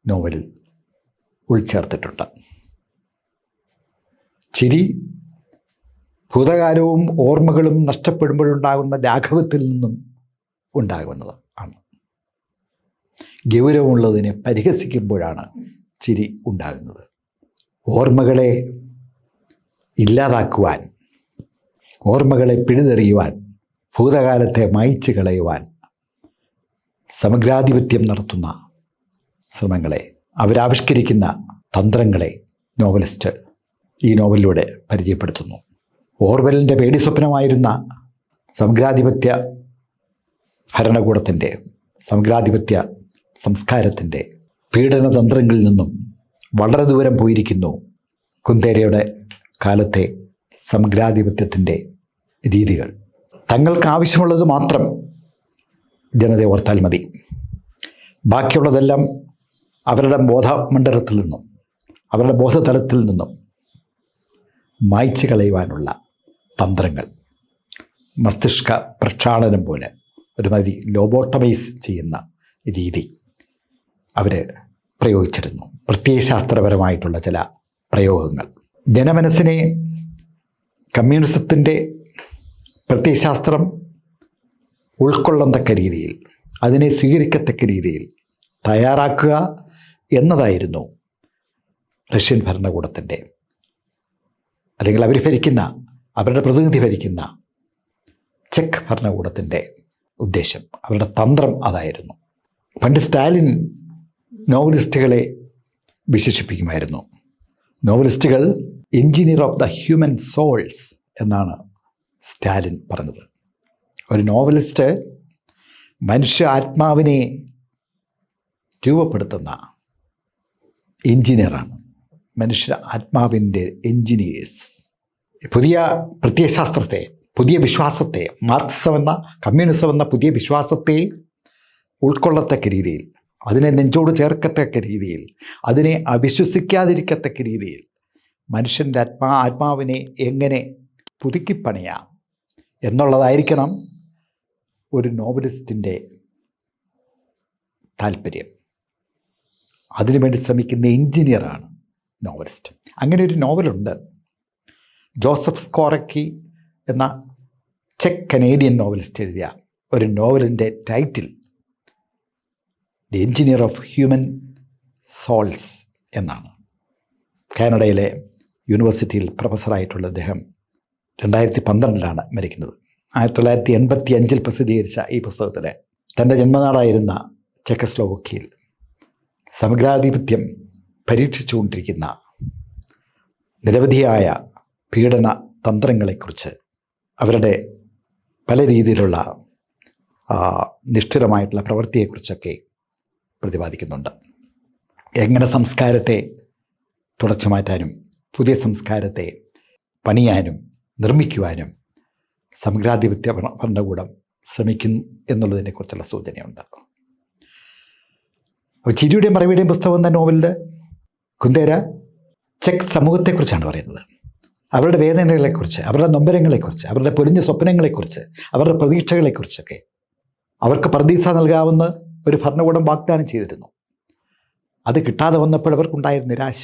നോവലിൽ ഉൾച്ചേർത്തിട്ടുണ്ട്. ചിരി ഭൂതകാലവും ഓർമ്മകളും നഷ്ടപ്പെടുമ്പോഴുണ്ടാകുന്ന ലാഘവത്തിൽ നിന്നും ഉണ്ടാകുന്നത് ആണ്. ഗൗരവമുള്ളതിനെ പരിഹസിക്കുമ്പോഴാണ് ചിരി ഉണ്ടാകുന്നത്. ഓർമ്മകളെ ഇല്ലാതാക്കുവാൻ, ഓർമ്മകളെ പിഴുതെറിയുവാൻ, ഭൂതകാലത്തെ മായ്ച്ചു കളയുവാൻ സമഗ്രാധിപത്യം നടത്തുന്ന ശ്രമങ്ങളെ, അവരാവിഷ്കരിക്കുന്ന തന്ത്രങ്ങളെ നോവലിസ്റ്റ് ഈ നോവലിലൂടെ പരിചയപ്പെടുത്തുന്നു. ഓർവെലിൻ്റെ പേടി സ്വപ്നമായിരുന്ന സമഗ്രാധിപത്യ ഭരണകൂടത്തിൻ്റെ, സമഗ്രാധിപത്യ സംസ്കാരത്തിൻ്റെ പീഡനതന്ത്രങ്ങളിൽ നിന്നും വളരെ ദൂരം പോയിരിക്കുന്നു കുന്തേരയുടെ കാലത്തെ സമഗ്രാധിപത്യത്തിൻ്റെ രീതികൾ. തങ്ങൾക്ക് ആവശ്യമുള്ളത് മാത്രം ജനതയെ ഓർത്താൽ മതി, ബാക്കിയുള്ളതെല്ലാം അവരുടെ ബോധമണ്ഡലത്തിൽ നിന്നും, അവരുടെ ബോധതലത്തിൽ നിന്നും മായ്ച്ചു കളയുവാനുള്ള തന്ത്രങ്ങൾ, മസ്തിഷ്ക പ്രക്ഷാളനം പോലെ ഒരുമാതിരി ലോബോട്ടമൈസ് ചെയ്യുന്ന രീതി അവർ പ്രയോഗിച്ചിരുന്നു. പ്രത്യയശാസ്ത്രപരമായിട്ടുള്ള ചില പ്രയോഗങ്ങൾ ജനമനസ്സിനെ കമ്മ്യൂണിസത്തിൻ്റെ പ്രത്യയശാസ്ത്രം ഉൾക്കൊള്ളത്തക്ക രീതിയിൽ, അതിനെ സ്വീകരിക്കത്തക്ക രീതിയിൽ തയ്യാറാക്കുക എന്നതായിരുന്നു റഷ്യൻ ഭരണകൂടത്തിൻ്റെ, അല്ലെങ്കിൽ അവർ ഭരിക്കുന്ന, അവരുടെ പ്രതിനിധി ഭരിക്കുന്ന ചെക്ക് ഭരണകൂടത്തിൻ്റെ ഉദ്ദേശം, അവരുടെ തന്ത്രം അതായിരുന്നു. പണ്ട് സ്റ്റാലിൻ നോവലിസ്റ്റുകളെ വിശേഷിപ്പിക്കുമായിരുന്നു. നോവലിസ്റ്റുകൾ engineer of the human souls എന്നാണ് സ്റ്റാലിൻ പറഞ്ഞത്. ഒരു നോവലിസ്റ്റ് മനുഷ്യ ആത്മാവിനെ രൂപപ്പെടുത്തുന്ന എഞ്ചിനീയറാണ്. മനുഷ്യ ആത്മാവിൻ്റെ എഞ്ചിനീയേഴ്സ്. പുതിയ പ്രത്യയശാസ്ത്രത്തെ, പുതിയ വിശ്വാസത്തെ, മാർക്സിസം എന്ന, കമ്മ്യൂണിസം എന്ന പുതിയ വിശ്വാസത്തെ ഉൾക്കൊള്ളത്തക്ക രീതിയിൽ, അതിനെ നെഞ്ചോട് ചേർക്കത്തക്ക രീതിയിൽ, അതിനെ അവിശ്വസിക്കാതിരിക്കത്തക്ക രീതിയിൽ മനുഷ്യൻ്റെ ആത്മാവിനെ എങ്ങനെ പുതുക്കിപ്പണിയാം എന്നുള്ളതായിരിക്കണം ഒരു നോവലിസ്റ്റിൻ്റെ താല്പര്യം. അതിനുവേണ്ടി ശ്രമിക്കുന്ന എഞ്ചിനീയറാണ് നോവലിസ്റ്റ്. അങ്ങനെ ഒരു നോവലുണ്ട്. ജോസഫ് സ്കോറക്കി എന്ന ചെക്ക് കനേഡിയൻ നോവലിസ്റ്റ് എഴുതിയ ഒരു നോവലിൻ്റെ title the engineer of human souls എന്നാണ്. കാനഡയിലെ യൂണിവേഴ്സിറ്റിയിൽ പ്രൊഫസറായിട്ടുള്ള അദ്ദേഹം 2012 മരിക്കുന്നത്. 1985 പ്രസിദ്ധീകരിച്ച ഈ പുസ്തകത്തിൽ തൻ്റെ ജന്മനാടായിരുന്ന ചെക്കസ്ലോവാക്യയിൽ സമഗ്രാധിപത്യം പരീക്ഷിച്ചുകൊണ്ടിരിക്കുന്ന നിരവധിയായ പീഡന തന്ത്രങ്ങളെക്കുറിച്ച്, അവരുടെ പല രീതിയിലുള്ള നിഷ്ഠുരമായിട്ടുള്ള പ്രവൃത്തിയെക്കുറിച്ചൊക്കെ പ്രതിപാദിക്കുന്നുണ്ട്. എങ്ങനെ സംസ്കാരത്തെ തുടച്ചു മാറ്റാനും പുതിയ സംസ്കാരത്തെ പണിയാനും നിർമ്മിക്കുവാനും സമഗ്രാധിപത്യ ഭരണകൂടം ശ്രമിക്കുന്നു എന്നുള്ളതിനെക്കുറിച്ചുള്ള സൂചനയുണ്ട്. അപ്പോൾ ചിരിയുടെയും മറവിയുടെയും പുസ്തകം എന്ന നോവലിൽ കുന്തേര ചെക്ക് സമൂഹത്തെക്കുറിച്ചാണ് പറയുന്നത്. അവരുടെ വേദനകളെക്കുറിച്ച്, അവരുടെ നൊമ്പരങ്ങളെക്കുറിച്ച്, അവരുടെ പൊലിഞ്ഞ സ്വപ്നങ്ങളെക്കുറിച്ച്, അവരുടെ പ്രതീക്ഷകളെക്കുറിച്ചൊക്കെ. അവർക്ക് പർദീസ നൽകാമെന്ന് ഒരു ഭരണകൂടം വാഗ്ദാനം ചെയ്തിരുന്നു. അത് കിട്ടാതെ വന്നപ്പോൾ അവർക്കുണ്ടായ നിരാശ,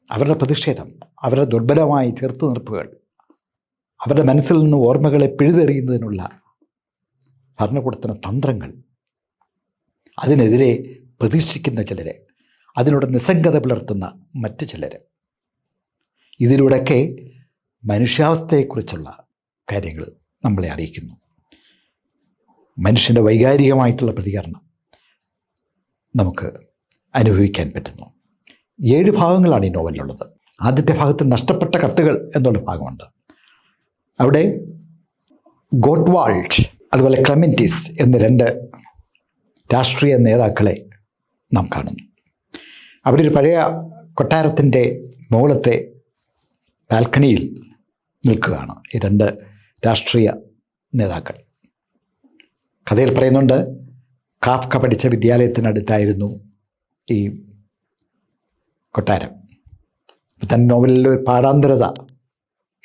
അവരുടെ പ്രതിഷേധം, അവരുടെ ദുർബലമായ ചെറുത്തുനിൽപ്പുകൾ, അവരുടെ മനസ്സിൽ നിന്ന് ഓർമ്മകളെ പിഴുതെറിയുന്നതിനുള്ള ഭരണകൂടത്തിൻ്റെ തന്ത്രങ്ങൾ, അതിനെതിരെ പ്രതീക്ഷിക്കുന്ന ചിലർ, അതിനോട് നിസ്സംഗത പുലർത്തുന്ന മറ്റ് ചിലർ, ഇതിലൂടെയൊക്കെ മനുഷ്യാവസ്ഥയെക്കുറിച്ചുള്ള കാര്യങ്ങൾ നമ്മളെ അറിയിക്കുന്നു. മനുഷ്യൻ്റെ വൈകാരികമായിട്ടുള്ള പ്രതികരണം നമുക്ക് അനുഭവിക്കാൻ പറ്റുന്നു. 7 ഭാഗങ്ങളാണ് ഈ നോവലിലുള്ളത്. ആദ്യത്തെ ഭാഗത്ത് നഷ്ടപ്പെട്ട കത്തുകൾ എന്നുള്ള ഭാഗമുണ്ട്. അവിടെ ഗോട്ട്വാൾഡ് അതുപോലെ ക്ലെമന്റിസ് എന്ന 2 രാഷ്ട്രീയ നേതാക്കളെ നാം കാണുന്നു. അവിടെ ഒരു പഴയ കൊട്ടാരത്തിൻ്റെ മുകളത്തെ ബാൽക്കണിയിൽ നിൽക്കുകയാണ് ഈ രണ്ട് രാഷ്ട്രീയ നേതാക്കൾ. കഥയിൽ പറയുന്നുണ്ട്, കാഫ്ക പഠിച്ച വിദ്യാലയത്തിനടുത്തായിരുന്നു ഈ കൊട്ടാരം. തൻ്റെ നോവലിലെ ഒരു പാഠാന്തരത,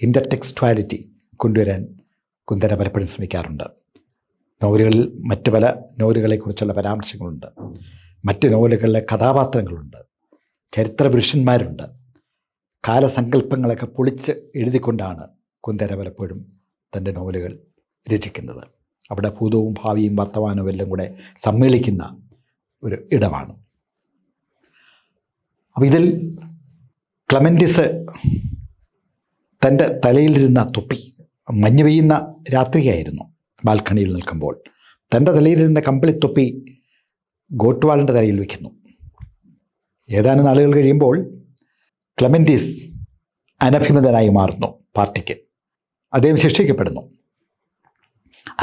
ഇൻ്റർടെക്സ്റ്റുവാലിറ്റി കൊണ്ടുവരാൻ കുന്ദര പലപ്പോഴും ശ്രമിക്കാറുണ്ട്. നോവലുകളിൽ മറ്റ് പല നോവലുകളെക്കുറിച്ചുള്ള പരാമർശങ്ങളുണ്ട്, മറ്റ് നോവലുകളിലെ കഥാപാത്രങ്ങളുണ്ട്, ചരിത്ര പുരുഷന്മാരുണ്ട്. കാലസങ്കല്പങ്ങളൊക്കെ പൊളിച്ച് എഴുതിക്കൊണ്ടാണ് കുന്ദര പലപ്പോഴും തൻ്റെ നോവലുകൾ രചിക്കുന്നത്. അവിടെ ഭൂതവും ഭാവിയും വർത്തമാനവും എല്ലാം കൂടെ സമ്മേളിക്കുന്ന ഒരു ഇടമാണ്. അപ്പോൾ ഇതിൽ ക്ലെമൻറ്റിസ് തൻ്റെ തലയിലിരുന്ന തൊപ്പി, മഞ്ഞ് പെയ്യുന്ന രാത്രിയായിരുന്നു, ബാൽക്കണിയിൽ നിൽക്കുമ്പോൾ തൻ്റെ തലയിലിരുന്ന കമ്പിളിത്തൊപ്പി ഗോട്ട്വാളിൻ്റെ തലയിൽ വയ്ക്കുന്നു. ഏതാനും നാളുകൾ കഴിയുമ്പോൾ ക്ലെമൻറ്റിസ് അനഭിമതനായി മാറുന്നു. പാർട്ടിക്ക് അദ്ദേഹം ശിക്ഷിക്കപ്പെടുന്നു.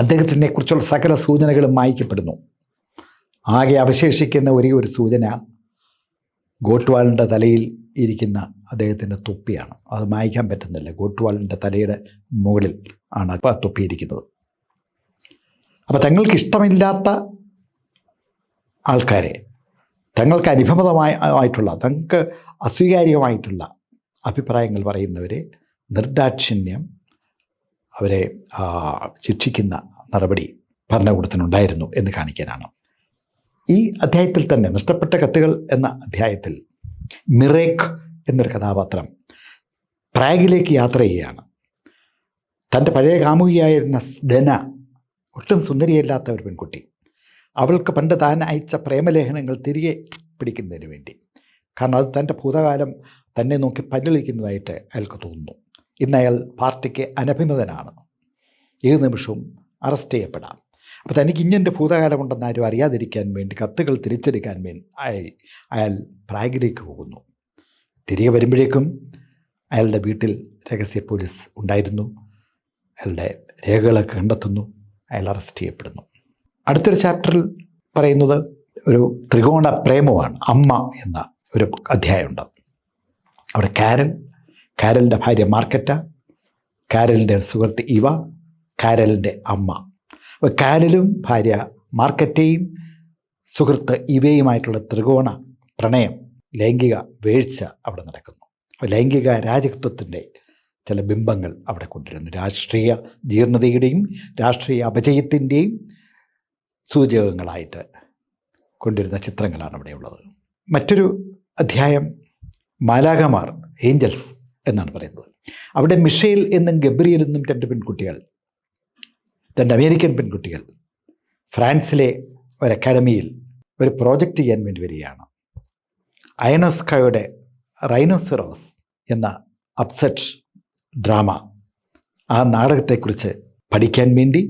അദ്ദേഹത്തിനെ കുറിച്ചുള്ള സകല സൂചനകളും മായ്ക്കപ്പെടുന്നു. ആകെ അവശേഷിക്കുന്ന ഒരേ ഒരു സൂചന ഗോട്ട്വാളിൻ്റെ തലയിൽ ഇരിക്കുന്ന അദ്ദേഹത്തിൻ്റെ തൊപ്പിയാണ്. അത് മായ്ക്കാൻ പറ്റുന്നില്ല. ഗോട്ട്വാളിൻ്റെ തലയുടെ മുകളിൽ ആണ് ആ തൊപ്പിയിരിക്കുന്നത്. അപ്പോൾ തങ്ങൾക്ക് ഇഷ്ടമില്ലാത്ത ആൾക്കാരെ, തങ്ങൾക്ക് അനുഭവമായിട്ടുള്ള, തങ്ങൾക്ക് അസ്വീകാര്യമായിട്ടുള്ള അഭിപ്രായങ്ങൾ പറയുന്നവരെ നിർദാക്ഷിണ്യം അവരെ ശിക്ഷിക്കുന്ന നടപടി ഭരണകൂടത്തിനുണ്ടായിരുന്നു എന്ന് കാണിക്കാനാണ്. ഈ അധ്യായത്തിൽ തന്നെ, നഷ്ടപ്പെട്ട കത്തുകൾ എന്ന അധ്യായത്തിൽ, മിറേക്ക് എന്നൊരു കഥാപാത്രം പ്രാഗിലേക്ക് യാത്ര ചെയ്യുകയാണ്. തൻ്റെ പഴയ കാമുകിയായിരുന്ന സ്ഡെന, ഒട്ടും സുന്ദരിയല്ലാത്ത ഒരു പെൺകുട്ടി, അവൾക്ക് പണ്ട് താൻ അയച്ച പ്രേമലേഖനങ്ങൾ തിരികെ പിടിക്കുന്നതിന് വേണ്ടി, കാരണം അത് തൻ്റെ ഭൂതകാലം തന്നെ നോക്കി പല്ലിളിക്കുന്നതായിട്ട് അയാൾക്ക് തോന്നുന്നു. ഇന്ന് അയാൾ പാർട്ടിക്ക് അനഭിമതനാണ്, ഏത് നിമിഷവും അറസ്റ്റ് ചെയ്യപ്പെടാം. അപ്പോൾ തനിക്ക് ഇങ്ങനെ ഭൂതകാലമുണ്ടെന്ന് ആരും അറിയാതിരിക്കാൻ വേണ്ടി കത്തുകൾ തിരിച്ചെടുക്കാൻ വേണ്ടി അയാൾ പ്രാഗിലേക്ക് പോകുന്നു. തിരികെ വരുമ്പോഴേക്കും അയാളുടെ വീട്ടിൽ രഹസ്യ പോലീസ് ഉണ്ടായിരുന്നു. അയാളുടെ രേഖകളൊക്കെ കണ്ടെത്തുന്നു. അയാൾ അറസ്റ്റ് ചെയ്യപ്പെടുന്നു. അടുത്തൊരു ചാപ്റ്ററിൽ പറയുന്നത് ഒരു ത്രികോണ പ്രേമമാണ്. അമ്മ എന്ന ഒരു അധ്യായമുണ്ട്. അവിടെ കാരലിൻ്റെ ഭാര്യ മാർക്കറ്റ, കാരലിൻ്റെ സുഹൃത്ത് ഇവ, കാരലിൻ്റെ അമ്മ. അപ്പോൾ കാരലും ഭാര്യ മാർക്കറ്റയും സുഹൃത്ത് ഇവയുമായിട്ടുള്ള ത്രികോണ പ്രണയം, ലൈംഗിക വീഴ്ച അവിടെ നടക്കുന്നു. അപ്പോൾ ലൈംഗിക രാജത്വത്തിൻ്റെ ചില ബിംബങ്ങൾ അവിടെ കൊണ്ടുവരുന്നു. രാഷ്ട്രീയ ജീർണതയുടെയും രാഷ്ട്രീയ അപജയത്തിൻ്റെയും സൂചകങ്ങളായിട്ട് കൊണ്ടുവരുന്ന ചിത്രങ്ങളാണ് അവിടെയുള്ളത്. മറ്റൊരു അധ്യായം മാലാഖമാർ, ഏഞ്ചൽസ് എന്നാണ് പറയുന്നത്. അവിടെ മിഷേൽ എന്നും ഗബ്രിയേൽ എന്നും രണ്ട് പെൺകുട്ടികൾ, രണ്ട് അമേരിക്കൻ പെൺകുട്ടികൾ ഫ്രാൻസിലെ ഒരു അക്കാഡമിയിൽ ഒരു പ്രോജക്റ്റ് ചെയ്യാൻ വേണ്ടി വരികയാണ്. അയനോസ്കയുടെ റൈനോസിറോസ് എന്ന അപ്സെറ്റ് ഡ്രാമ, ആ നാടകത്തെക്കുറിച്ച് പഠിക്കാൻ വേണ്ടി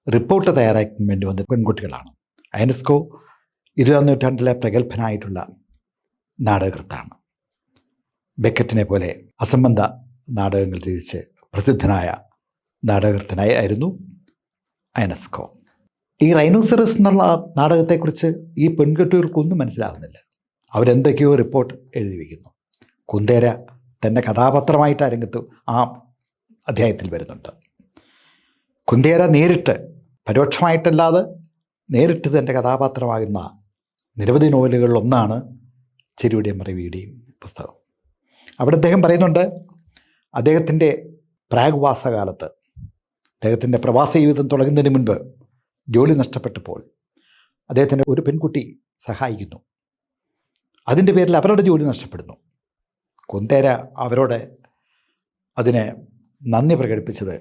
റിപ്പോർട്ട് തയ്യാറാക്കാൻ വേണ്ടി വന്ന പെൺകുട്ടികളാണ്. അയനസ്കോ 20-ാം നൂറ്റാണ്ടിലെ പ്രഗത്ഭനായിട്ടുള്ള നാടകകൃത്താണ്. ബെക്കറ്റിനെ പോലെ അസംബന്ധ നാടകങ്ങൾ രചിച്ച് പ്രസിദ്ധനായ നാടകകൃത്തനായിരുന്നു അയനസ്കോ. ഈ റൈനോസിറസ് എന്നുള്ള നാടകത്തെക്കുറിച്ച് ഈ പെൺകുട്ടികൾക്കൊന്നും മനസ്സിലാകുന്നില്ല. അവരെന്തൊക്കെയോ റിപ്പോർട്ട് എഴുതി വയ്ക്കുന്നു. കുന്ദേര തൻ്റെ കഥാപാത്രമായിട്ട് ആ രംഗത്ത് ആ അധ്യായത്തിൽ വരുന്നുണ്ട്. കുന്ദേര നേരിട്ട്, പരോക്ഷമായിട്ടല്ലാതെ നേരിട്ട് തൻ്റെ കഥാപാത്രമാകുന്ന നിരവധി നോവലുകളിൽ ഒന്നാണ് ചെരുവിയുടെയും മറവിയുടെയും പുസ്തകം. അവിടെ അദ്ദേഹം പറയുന്നുണ്ട്, അദ്ദേഹത്തിൻ്റെ പ്രാഗ് വാസകാലത്ത്, അദ്ദേഹത്തിൻ്റെ പ്രവാസ ജീവിതം തുടങ്ങുന്നതിന് മുൻപ് ജോലി നഷ്ടപ്പെട്ടപ്പോൾ അദ്ദേഹത്തിൻ്റെ ഒരു പെൺകുട്ടി സഹായിക്കുന്നു. അതിൻ്റെ പേരിൽ അവരുടെ ജോലി നഷ്ടപ്പെടുന്നു. കുന്ദേര അവരോട് അതിന് നന്ദി പ്രകടിപ്പിച്ചത്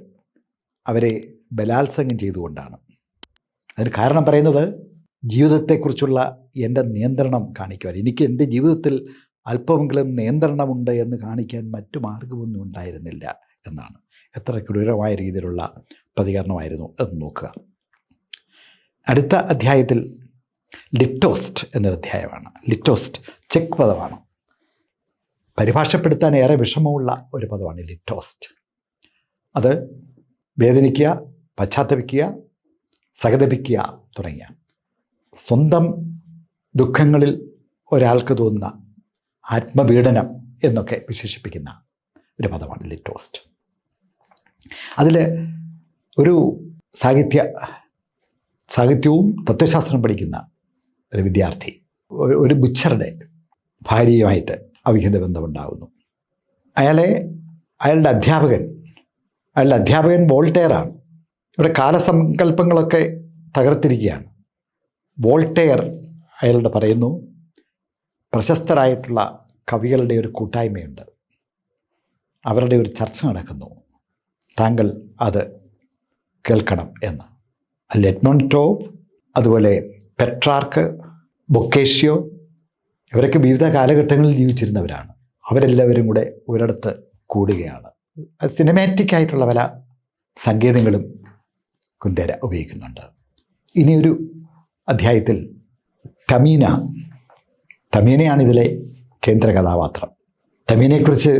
അവരെ ബലാത്സംഗം ചെയ്തുകൊണ്ടാണ്. അതിന് കാരണം പറയുന്നത്, ജീവിതത്തെക്കുറിച്ചുള്ള എൻ്റെ നിയന്ത്രണം കാണിക്കുവാൻ, എനിക്ക് എൻ്റെ ജീവിതത്തിൽ അല്പമെങ്കിലും നിയന്ത്രണമുണ്ട് എന്ന് കാണിക്കാൻ മറ്റു മാർഗമൊന്നും ഉണ്ടായിരുന്നില്ല എന്നാണ്. എത്ര ക്രൂരമായ രീതിയിലുള്ള പ്രതികരണമായിരുന്നു അത് നോക്കുക. അടുത്ത അധ്യായത്തിൽ ലിറ്റോസ്റ്റ് എന്നൊരു അധ്യായമാണ്. ലിറ്റോസ്റ്റ് ചെക്ക് പദമാണ്. പരിഭാഷപ്പെടുത്താൻ ഏറെ വിഷമമുള്ള ഒരു പദമാണ് ലിറ്റോസ്റ്റ്. അത് വേദനിക്കുക, പശ്ചാത്തപിക്കുക, സഹതപിക്കുക തുടങ്ങിയ സ്വന്തം ദുഃഖങ്ങളിൽ ഒരാൾക്ക് തോന്നുന്ന ആത്മപീഡനം എന്നൊക്കെ വിശേഷിപ്പിക്കുന്ന ഒരു പദമാണ് ലിറ്റോസ്റ്റ്. അതിൽ ഒരു സാഹിത്യവും തത്വശാസ്ത്രം പഠിക്കുന്ന ഒരു വിദ്യാർത്ഥി ഒരു ബുച്ചറുടെ ഭാര്യയുമായിട്ട് അവിഹിത ബന്ധമുണ്ടാകുന്നു. അയാളുടെ അധ്യാപകൻ വോൾട്ടയറാണ്. ഇവിടെ കാലസങ്കല്പങ്ങളൊക്കെ തകർത്തിരിക്കുകയാണ്. വോൾട്ടയർ അയാളുടെ പറയുന്നു, പ്രശസ്തരായിട്ടുള്ള കവികളുടെ ഒരു കൂട്ടായ്മയുണ്ട്, അവരുടെ ഒരു ചർച്ച നടക്കുന്നു, താങ്കൾ അത് കേൾക്കണം എന്ന്. ലെറ്റ്മോൺടോവ്, അതുപോലെ പെട്രാർക്ക്, ബൊക്കേഷ്യോ, ഇവരൊക്കെ വിവിധ കാലഘട്ടങ്ങളിൽ ജീവിച്ചിരുന്നവരാണ്. അവരെല്ലാവരും കൂടെ ഒരിടത്ത് കൂടുകയാണ്. സിനിമാറ്റിക് ആയിട്ടുള്ള പല സങ്കേതങ്ങളും കുന്ദേര ഉപയോഗിക്കുന്നുണ്ട്. ഇനിയൊരു അധ്യായത്തിൽ തമീനയാണ് ഇതിലെ കേന്ദ്ര കഥാപാത്രം. തമീനയെക്കുറിച്ച്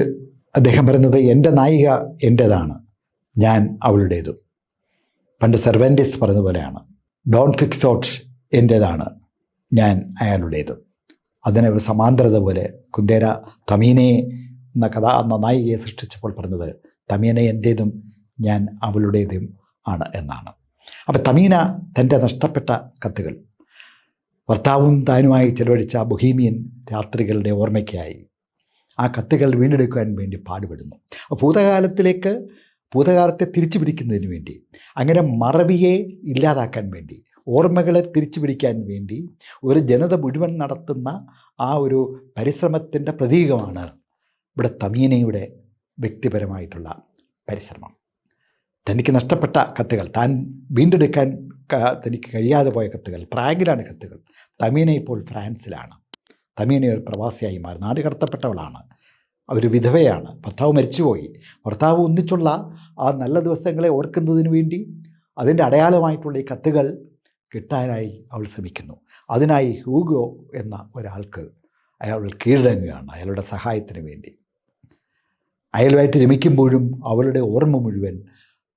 അദ്ദേഹം പറയുന്നത്, എൻ്റെ നായിക എൻ്റേതാണ്, ഞാൻ അവളുടേതും. പണ്ട് സെർവൻറ്റിസ് പറഞ്ഞ പോലെയാണ്, ഡോൺ ക്വിക്സോട്ട് എൻ്റേതാണ്, ഞാൻ അയാളുടേതും. അതിനെ ഒരു സമാന്തരത പോലെ കുന്ദേര തമീനയെ എന്ന നായികയെ സൃഷ്ടിച്ചപ്പോൾ പറഞ്ഞത്, തമീന എൻ്റേതും ഞാൻ അവളുടേതും ആണ് എന്നാണ്. അപ്പം തമീന തൻ്റെ നഷ്ടപ്പെട്ട കത്തുകൾ, ഭർത്താവും താനുമായി ചെലവഴിച്ച ബൊഹീമിയൻ രാത്രികളുടെ ഓർമ്മയ്ക്കായി ആ കത്തുകൾ വീണ്ടെടുക്കാൻ വേണ്ടി പാടുപെടുന്നു. ഭൂതകാലത്തെ തിരിച്ചു പിടിക്കുന്നതിന് വേണ്ടി, അങ്ങനെ മറവിയെ ഇല്ലാതാക്കാൻ വേണ്ടി, ഓർമ്മകളെ തിരിച്ചു പിടിക്കാൻ വേണ്ടി ഒരു ജനത മുഴുവൻ നടത്തുന്ന ആ ഒരു പരിശ്രമത്തിൻ്റെ പ്രതീകമാണ് ഇവിടെ തമീനയുടെ വ്യക്തിപരമായിട്ടുള്ള പരിശ്രമം. തനിക്ക് നഷ്ടപ്പെട്ട കത്തുകൾ, താൻ വീണ്ടെടുക്കാൻ തനിക്ക് കഴിയാതെ പോയ കത്തുകൾ, പ്രാഗിലാണ് കത്തുകൾ. തമീന ഇപ്പോൾ ഫ്രാൻസിലാണ്. തമീന ഒരു പ്രവാസിയായി മാറി, നാട് കടത്തപ്പെട്ടവളാണ്, അവർ വിധവയാണ്, ഭർത്താവ് മരിച്ചുപോയി. ഭർത്താവ് ഒന്നിച്ചുള്ള ആ നല്ല ദിവസങ്ങളെ ഓർക്കുന്നതിന് വേണ്ടി അതിൻ്റെ അടയാളമായിട്ടുള്ള ഈ കത്തുകൾ കിട്ടാനായി അവൾ ശ്രമിക്കുന്നു. അതിനായി ഹ്യൂഗോ എന്ന ഒരാൾക്ക് അയാൾ കീഴടങ്ങുകയാണ് അയാളുടെ സഹായത്തിന് വേണ്ടി. അയാളുമായിട്ട് രമിക്കുമ്പോഴും അവളുടെ ഓർമ്മ മുഴുവൻ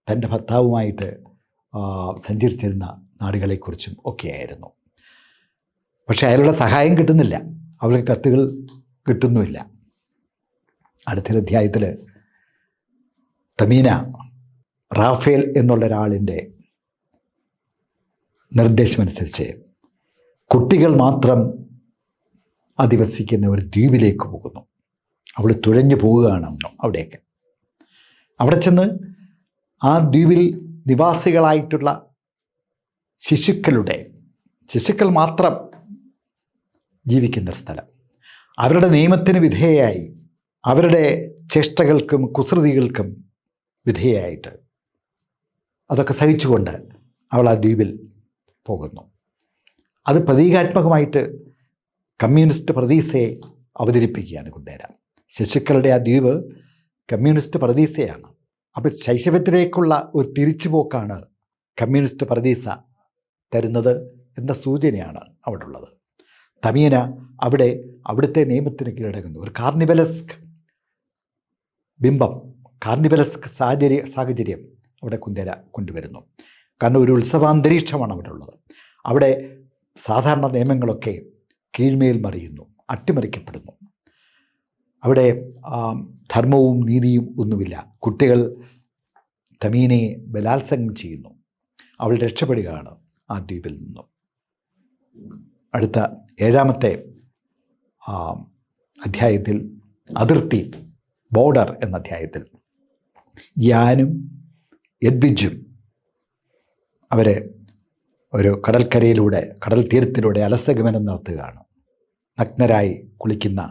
തൻ്റെ ഭർത്താവുമായിട്ട് സഞ്ചരിച്ചിരുന്ന നാടുകളെക്കുറിച്ചും ഒക്കെയായിരുന്നു. പക്ഷേ അയാളുടെ സഹായം കിട്ടുന്നില്ല, അവൾക്ക് കത്തുകൾ കിട്ടുന്നുമില്ല. അടുത്തൊരു അധ്യായത്തിൽ തമീന റാഫേൽ എന്നുള്ള ഒരാളിൻ്റെ നിർദ്ദേശമനുസരിച്ച് കുട്ടികൾ മാത്രം അധിവസിക്കുന്ന ഒരു ദ്വീപിലേക്ക് പോകുന്നു. അവൾ തുഴഞ്ഞു പോവുകയാണ് അവിടേക്ക്. അവിടെ ചെന്ന് ആ ദ്വീപിൽ നിവാസികളായിട്ടുള്ള ശിശുക്കൾ മാത്രം ജീവിക്കുന്നൊരു സ്ഥലം, അവരുടെ നിയമത്തിന് വിധേയയായി, അവരുടെ ചേഷ്ടകൾക്കും കുസൃതികൾക്കും വിധേയമായിട്ട് അതൊക്കെ സഹിച്ചുകൊണ്ട് അവൾ ആ ദ്വീപിൽ പോകുന്നു. അത് പ്രതീകാത്മകമായിട്ട് കമ്മ്യൂണിസ്റ്റ് പ്രതീസയെ അവതരിപ്പിക്കുകയാണ് കുന്ദേര. ശിശുക്കളുടെ ആ ദ്വീപ് കമ്മ്യൂണിസ്റ്റ് പ്രതീസയാണ്. അപ്പോൾ ശൈശവത്തിലേക്കുള്ള ഒരു തിരിച്ചുപോക്കാണ് കമ്മ്യൂണിസ്റ്റ് പ്രതീസ തരുന്നത് എന്ന സൂചനയാണ് അവിടെ ഉള്ളത്. തമീന അവിടുത്തെ നിയമത്തിന് കീഴടങ്ങുന്നു. ഒരു കാർണിവലസ്ക് ബിംബം, കാർണിവലസ്ക് സാഹചര്യം അവിടെ കുന്ദേര കൊണ്ടുവരുന്നു. കാരണം ഒരു ഉത്സവാന്തരീക്ഷമാണ് അവിടെ ഉള്ളത്. അവിടെ സാധാരണ നിയമങ്ങളൊക്കെ കീഴ്മേൽ മറിയുന്നു, അട്ടിമറിക്കപ്പെടുന്നു. അവിടെ ധർമ്മവും നീതിയും ഒന്നുമില്ല. കുട്ടികൾ തമീനയെ ബലാത്സംഗം ചെയ്യുന്നു. അവൾ രക്ഷപ്പെടുകയാണ് ആ ദ്വീപിൽ നിന്നും. അടുത്ത 7-ാമത്തെ അധ്യായത്തിൽ അതിർത്തി, ബോർഡർ എന്ന അധ്യായത്തിൽ യാനും എഡ്വിജും അവർ ഒരു കടൽ തീരത്തിലൂടെ അലസഗമനം നടത്തുകയാണ്. നഗ്നരായി കുളിക്കുന്ന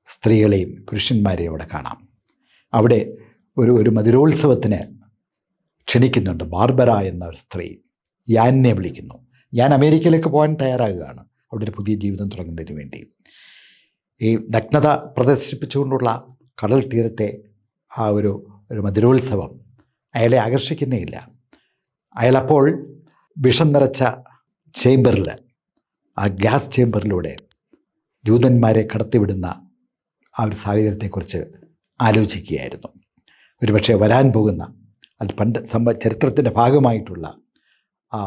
സ്ത്രീകളെയും പുരുഷന്മാരെയും അവിടെ കാണാം. അവിടെ ഒരു മധുരോത്സവത്തിന് ക്ഷണിക്കുന്നുണ്ട്. ബാർബറ എന്ന ഒരു സ്ത്രീ യാനെ വിളിക്കുന്നു. യാൻ അമേരിക്കയിലേക്ക് പോകാൻ തയ്യാറാകുകയാണ്, അവിടെ ഒരു പുതിയ ജീവിതം തുടങ്ങുന്നതിന് വേണ്ടി. ഈ നഗ്നത പ്രദർശിപ്പിച്ചുകൊണ്ടുള്ള കടൽ തീരത്തെ ആ ഒരു മധുരോത്സവം അയാളെ ആകർഷിക്കുന്നേയില്ല. അയാളപ്പോൾ വിഷം നിറച്ച ചേംബറിൽ, ആ ഗ്യാസ് ചേംബറിലൂടെ ജൂതന്മാരെ കടത്തിവിടുന്ന ആ ഒരു സാഹചര്യത്തെക്കുറിച്ച് ആലോചിക്കുകയായിരുന്നു. ഒരുപക്ഷെ വരാൻ പോകുന്ന, അത് പണ്ട് ചരിത്രത്തിൻ്റെ ഭാഗമായിട്ടുള്ള ആ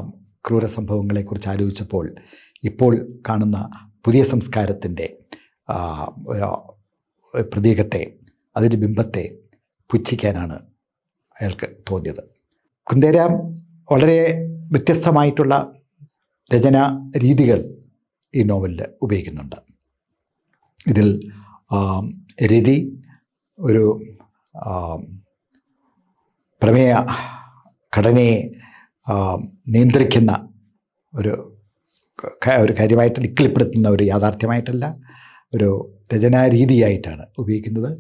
ക്രൂര സംഭവങ്ങളെക്കുറിച്ച് ആലോചിച്ചപ്പോൾ ഇപ്പോൾ കാണുന്ന പുതിയ സംസ്കാരത്തിൻ്റെ പ്രതീകത്തെ, അതിൻ്റെ ബിംബത്തെ പുച്ഛിക്കാനാണ് അയാൾക്ക് തോന്നിയത്. കുന്ദേര വളരെ വ്യത്യസ്തമായിട്ടുള്ള രചനാ രീതികൾ ഈ നോവലിൽ ഉപയോഗിക്കുന്നുണ്ട്. ഇതിൽ രതി ഒരു പ്രമേയ ഘടനയെ നിയന്ത്രിക്കുന്ന ഒരു കാര്യമായിട്ട് ഇക്കിളിപ്പെടുത്തുന്ന ഒരു യാഥാർത്ഥ്യമായിട്ടല്ല, ഒരു രചനാരീതിയായിട്ടാണ് ഉപയോഗിക്കുന്നത്.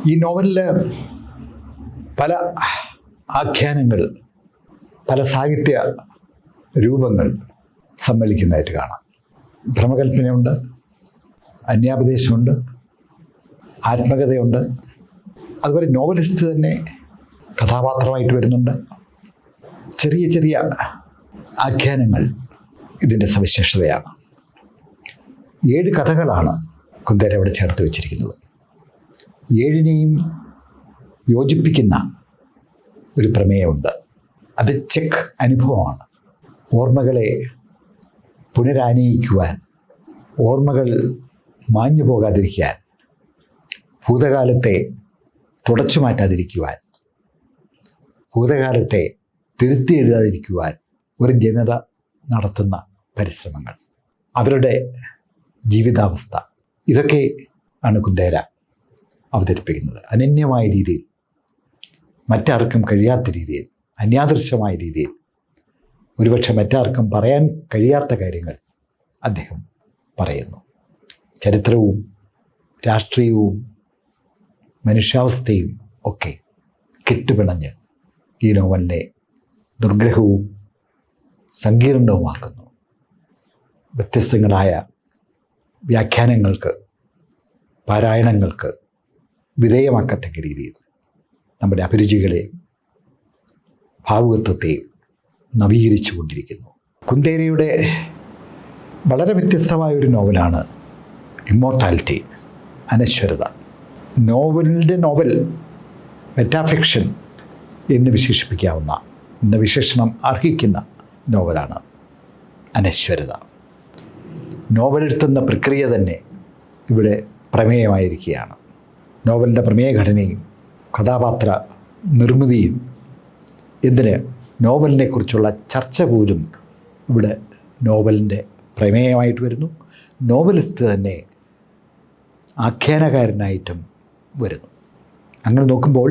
ഈ നോവലിൽ പല ആഖ്യാനങ്ങൾ, പല സാഹിത്യ രൂപങ്ങൾ സമ്മേളിക്കുന്നതായിട്ട് കാണാം. ഭ്രമകൽപ്പനയുണ്ട്, അന്യാപദേശമുണ്ട്, ആത്മകഥയുണ്ട്. അതുപോലെ നോവലിസ്റ്റ് തന്നെ കഥാപാത്രമായിട്ട് വരുന്നുണ്ട്. ചെറിയ ചെറിയ ആഖ്യാനങ്ങൾ ഇതിൻ്റെ സവിശേഷതയാണ്. 7 കഥകളാണ് കുന്ദേര ഇവിടെ ചേർത്ത് വെച്ചിരിക്കുന്നത്. 7നെയും യോജിപ്പിക്കുന്ന ഒരു പ്രമേയമുണ്ട്. അത് ചെക്ക് അനുഭവമാണ്. ഓർമ്മകളെ പുനരാനയിക്കുവാൻ, ഓർമ്മകൾ മാഞ്ഞു പോകാതിരിക്കാൻ, ഭൂതകാലത്തെ തുടച്ചു മാറ്റാതിരിക്കുവാൻ, ഭൂതകാലത്തെ തിരുത്തി എഴുതാതിരിക്കുവാൻ ഒരു ജനത നടത്തുന്ന പരിശ്രമങ്ങൾ, അവരുടെ ജീവിതാവസ്ഥ, ഇതൊക്കെ ആണ് കുന്ദേര അവതരിപ്പിക്കുന്നത്. അനന്യമായ രീതിയിൽ, മറ്റാർക്കും കഴിയാത്ത രീതിയിൽ, അന്യാദൃശ്യമായ രീതിയിൽ, ഒരുപക്ഷെ മറ്റാർക്കും പറയാൻ കഴിയാത്ത കാര്യങ്ങൾ അദ്ദേഹം പറയുന്നു. ചരിത്രവും രാഷ്ട്രീയവും മനുഷ്യാവസ്ഥയും ഒക്കെ കെട്ടുപിണഞ്ഞ് ഈ നോവലിനെ ദുർഗ്രഹവും സങ്കീർണവുമാക്കുന്നു. വ്യത്യസ്തങ്ങളായ വ്യാഖ്യാനങ്ങൾക്ക്, പാരായണങ്ങൾക്ക് വിധേയമാക്കത്തക്ക രീതിയിൽ നമ്മുടെ അഭിരുചികളെയും ഭാവുകത്വത്തെയും നവീകരിച്ചു കൊണ്ടിരിക്കുന്നു. കുന്ദേരയുടെ വളരെ വ്യത്യസ്തമായ ഒരു നോവലാണ് ഇമ്മോർട്ടാലിറ്റി, അനശ്വരത. നോവൽ മെറ്റാഫിക്ഷൻ എന്ന് വിശേഷിപ്പിക്കാവുന്ന, എന്ന വിശേഷണം അർഹിക്കുന്ന നോവലാണ് അനശ്വരത. നോവലെഴുത്തുന്ന പ്രക്രിയ തന്നെ ഇവിടെ പ്രമേയമായിരിക്കുകയാണ്. നോവലിൻ്റെ പ്രമേയഘടനയും കഥാപാത്ര നിർമ്മിതിയും, എന്തിന് നോവലിനെക്കുറിച്ചുള്ള ചർച്ച പോലും ഇവിടെ നോവലിൻ്റെ പ്രമേയമായിട്ട് വരുന്നു. നോവലിസ്റ്റ് തന്നെ ആഖ്യാനകാരനായിട്ടും വരുന്നു. അങ്ങനെ നോക്കുമ്പോൾ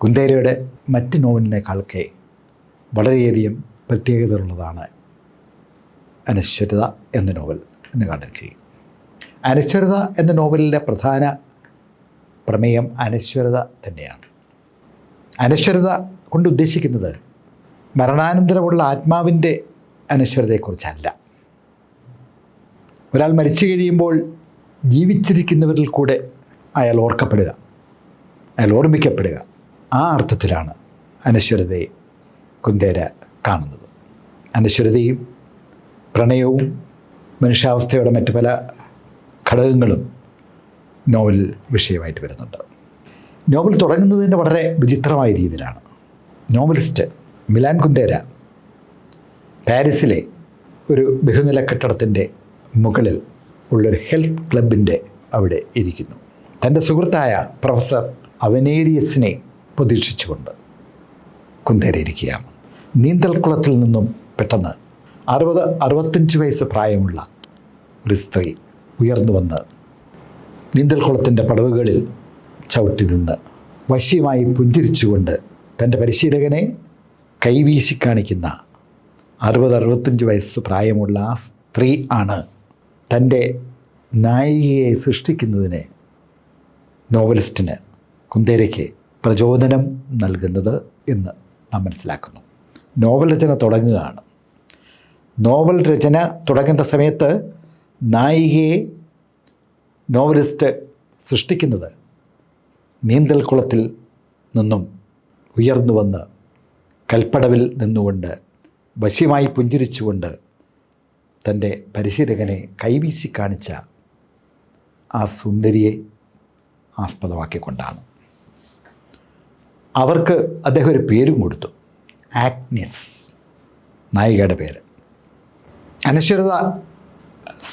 കുന്ദേരയുടെ മറ്റ് നോവലിനേക്കാളൊക്കെ വളരെയധികം പ്രത്യേകതയുള്ളതാണ് അനശ്വരത എന്ന നോവൽ എന്ന് കാണാൻ കഴിയും. അനശ്വരത എന്ന നോവലിലെ പ്രധാന പ്രമേയം അനശ്വരത തന്നെയാണ്. അനശ്വരത കൊണ്ട് ഉദ്ദേശിക്കുന്നത് മരണാനന്തരമുള്ള ആത്മാവിൻ്റെ അനശ്വരതയെക്കുറിച്ചല്ല. ഒരാൾ മരിച്ചു കഴിയുമ്പോൾ ജീവിച്ചിരിക്കുന്നവരിൽ കൂടെ അയാൾ ഓർക്കപ്പെടുക, അയാൾ ഓർമ്മിക്കപ്പെടുക, ആ അർത്ഥത്തിലാണ് അനശ്വരതയെ കുന്ദേര കാണുന്നത്. അനശ്വരതയും പ്രണയവും മനുഷ്യാവസ്ഥയുടെ മറ്റു പല ഘടകങ്ങളും നോവൽ വിഷയമായിട്ട് വരുന്നുണ്ട്. നോവൽ തുടങ്ങുന്നതിൻ്റെ വളരെ വിചിത്രമായ രീതിയിലാണ്. നോവലിസ്റ്റ് മിലാൻ കുന്ദേര പാരീസിലെ ഒരു ബഹുനില കെട്ടിടത്തിൻ്റെ മുകളിൽ ഉള്ളൊരു ഹെൽത്ത് ക്ലബിൻ്റെ അവിടെ ഇരിക്കുന്നു. തൻ്റെ സുഹൃത്തായ പ്രൊഫസർ അവനേരിയസിനെ പ്രതീക്ഷിച്ചുകൊണ്ട് കുന്ദേര ഇരിക്കുകയാണ്. നീന്തൽക്കുളത്തിൽ നിന്നും പെട്ടെന്ന് 60-65 വയസ്സ് പ്രായമുള്ള ഒരു സ്ത്രീ ഉയർന്നു വന്ന് നീന്തൽക്കുളത്തിൻ്റെ പടവുകളിൽ ചവിട്ടി നിന്ന് വശ്യമായി പുഞ്ചിരിച്ചുകൊണ്ട് തൻ്റെ പരിശീലകനെ കൈവീശി കാണിക്കുന്ന 60-65 വയസ്സ് പ്രായമുള്ള ആ സ്ത്രീ ആണ് തൻ്റെ നായികയെ സൃഷ്ടിക്കുന്നതിന് നോവലിസ്റ്റിന് കുന്ദേരയ്ക്ക് പ്രചോദനം നൽകുന്നത് എന്ന് നാം മനസ്സിലാക്കുന്നു. നോവൽ രചന തുടങ്ങുകയാണ്. നോവൽ രചന തുടങ്ങുന്ന സമയത്ത് നായികയെ നോവലിസ്റ്റ് സൃഷ്ടിക്കുന്നത് നീന്തൽക്കുളത്തിൽ നിന്നും ഉയർന്നു വന്ന് കൽപ്പടവിൽ നിന്നുകൊണ്ട് വശ്യമായി പുഞ്ചിരിച്ചുകൊണ്ട് തൻ്റെ പരിശീലകനെ കൈവീശി കാണിച്ച ആ സുന്ദരിയെ ആസ്പദമാക്കിക്കൊണ്ടാണ്. അവർക്ക് അദ്ദേഹം ഒരു പേരും കൊടുത്തു, ആഗ്നസ്, നായികയുടെ പേര്. അനശ്വരത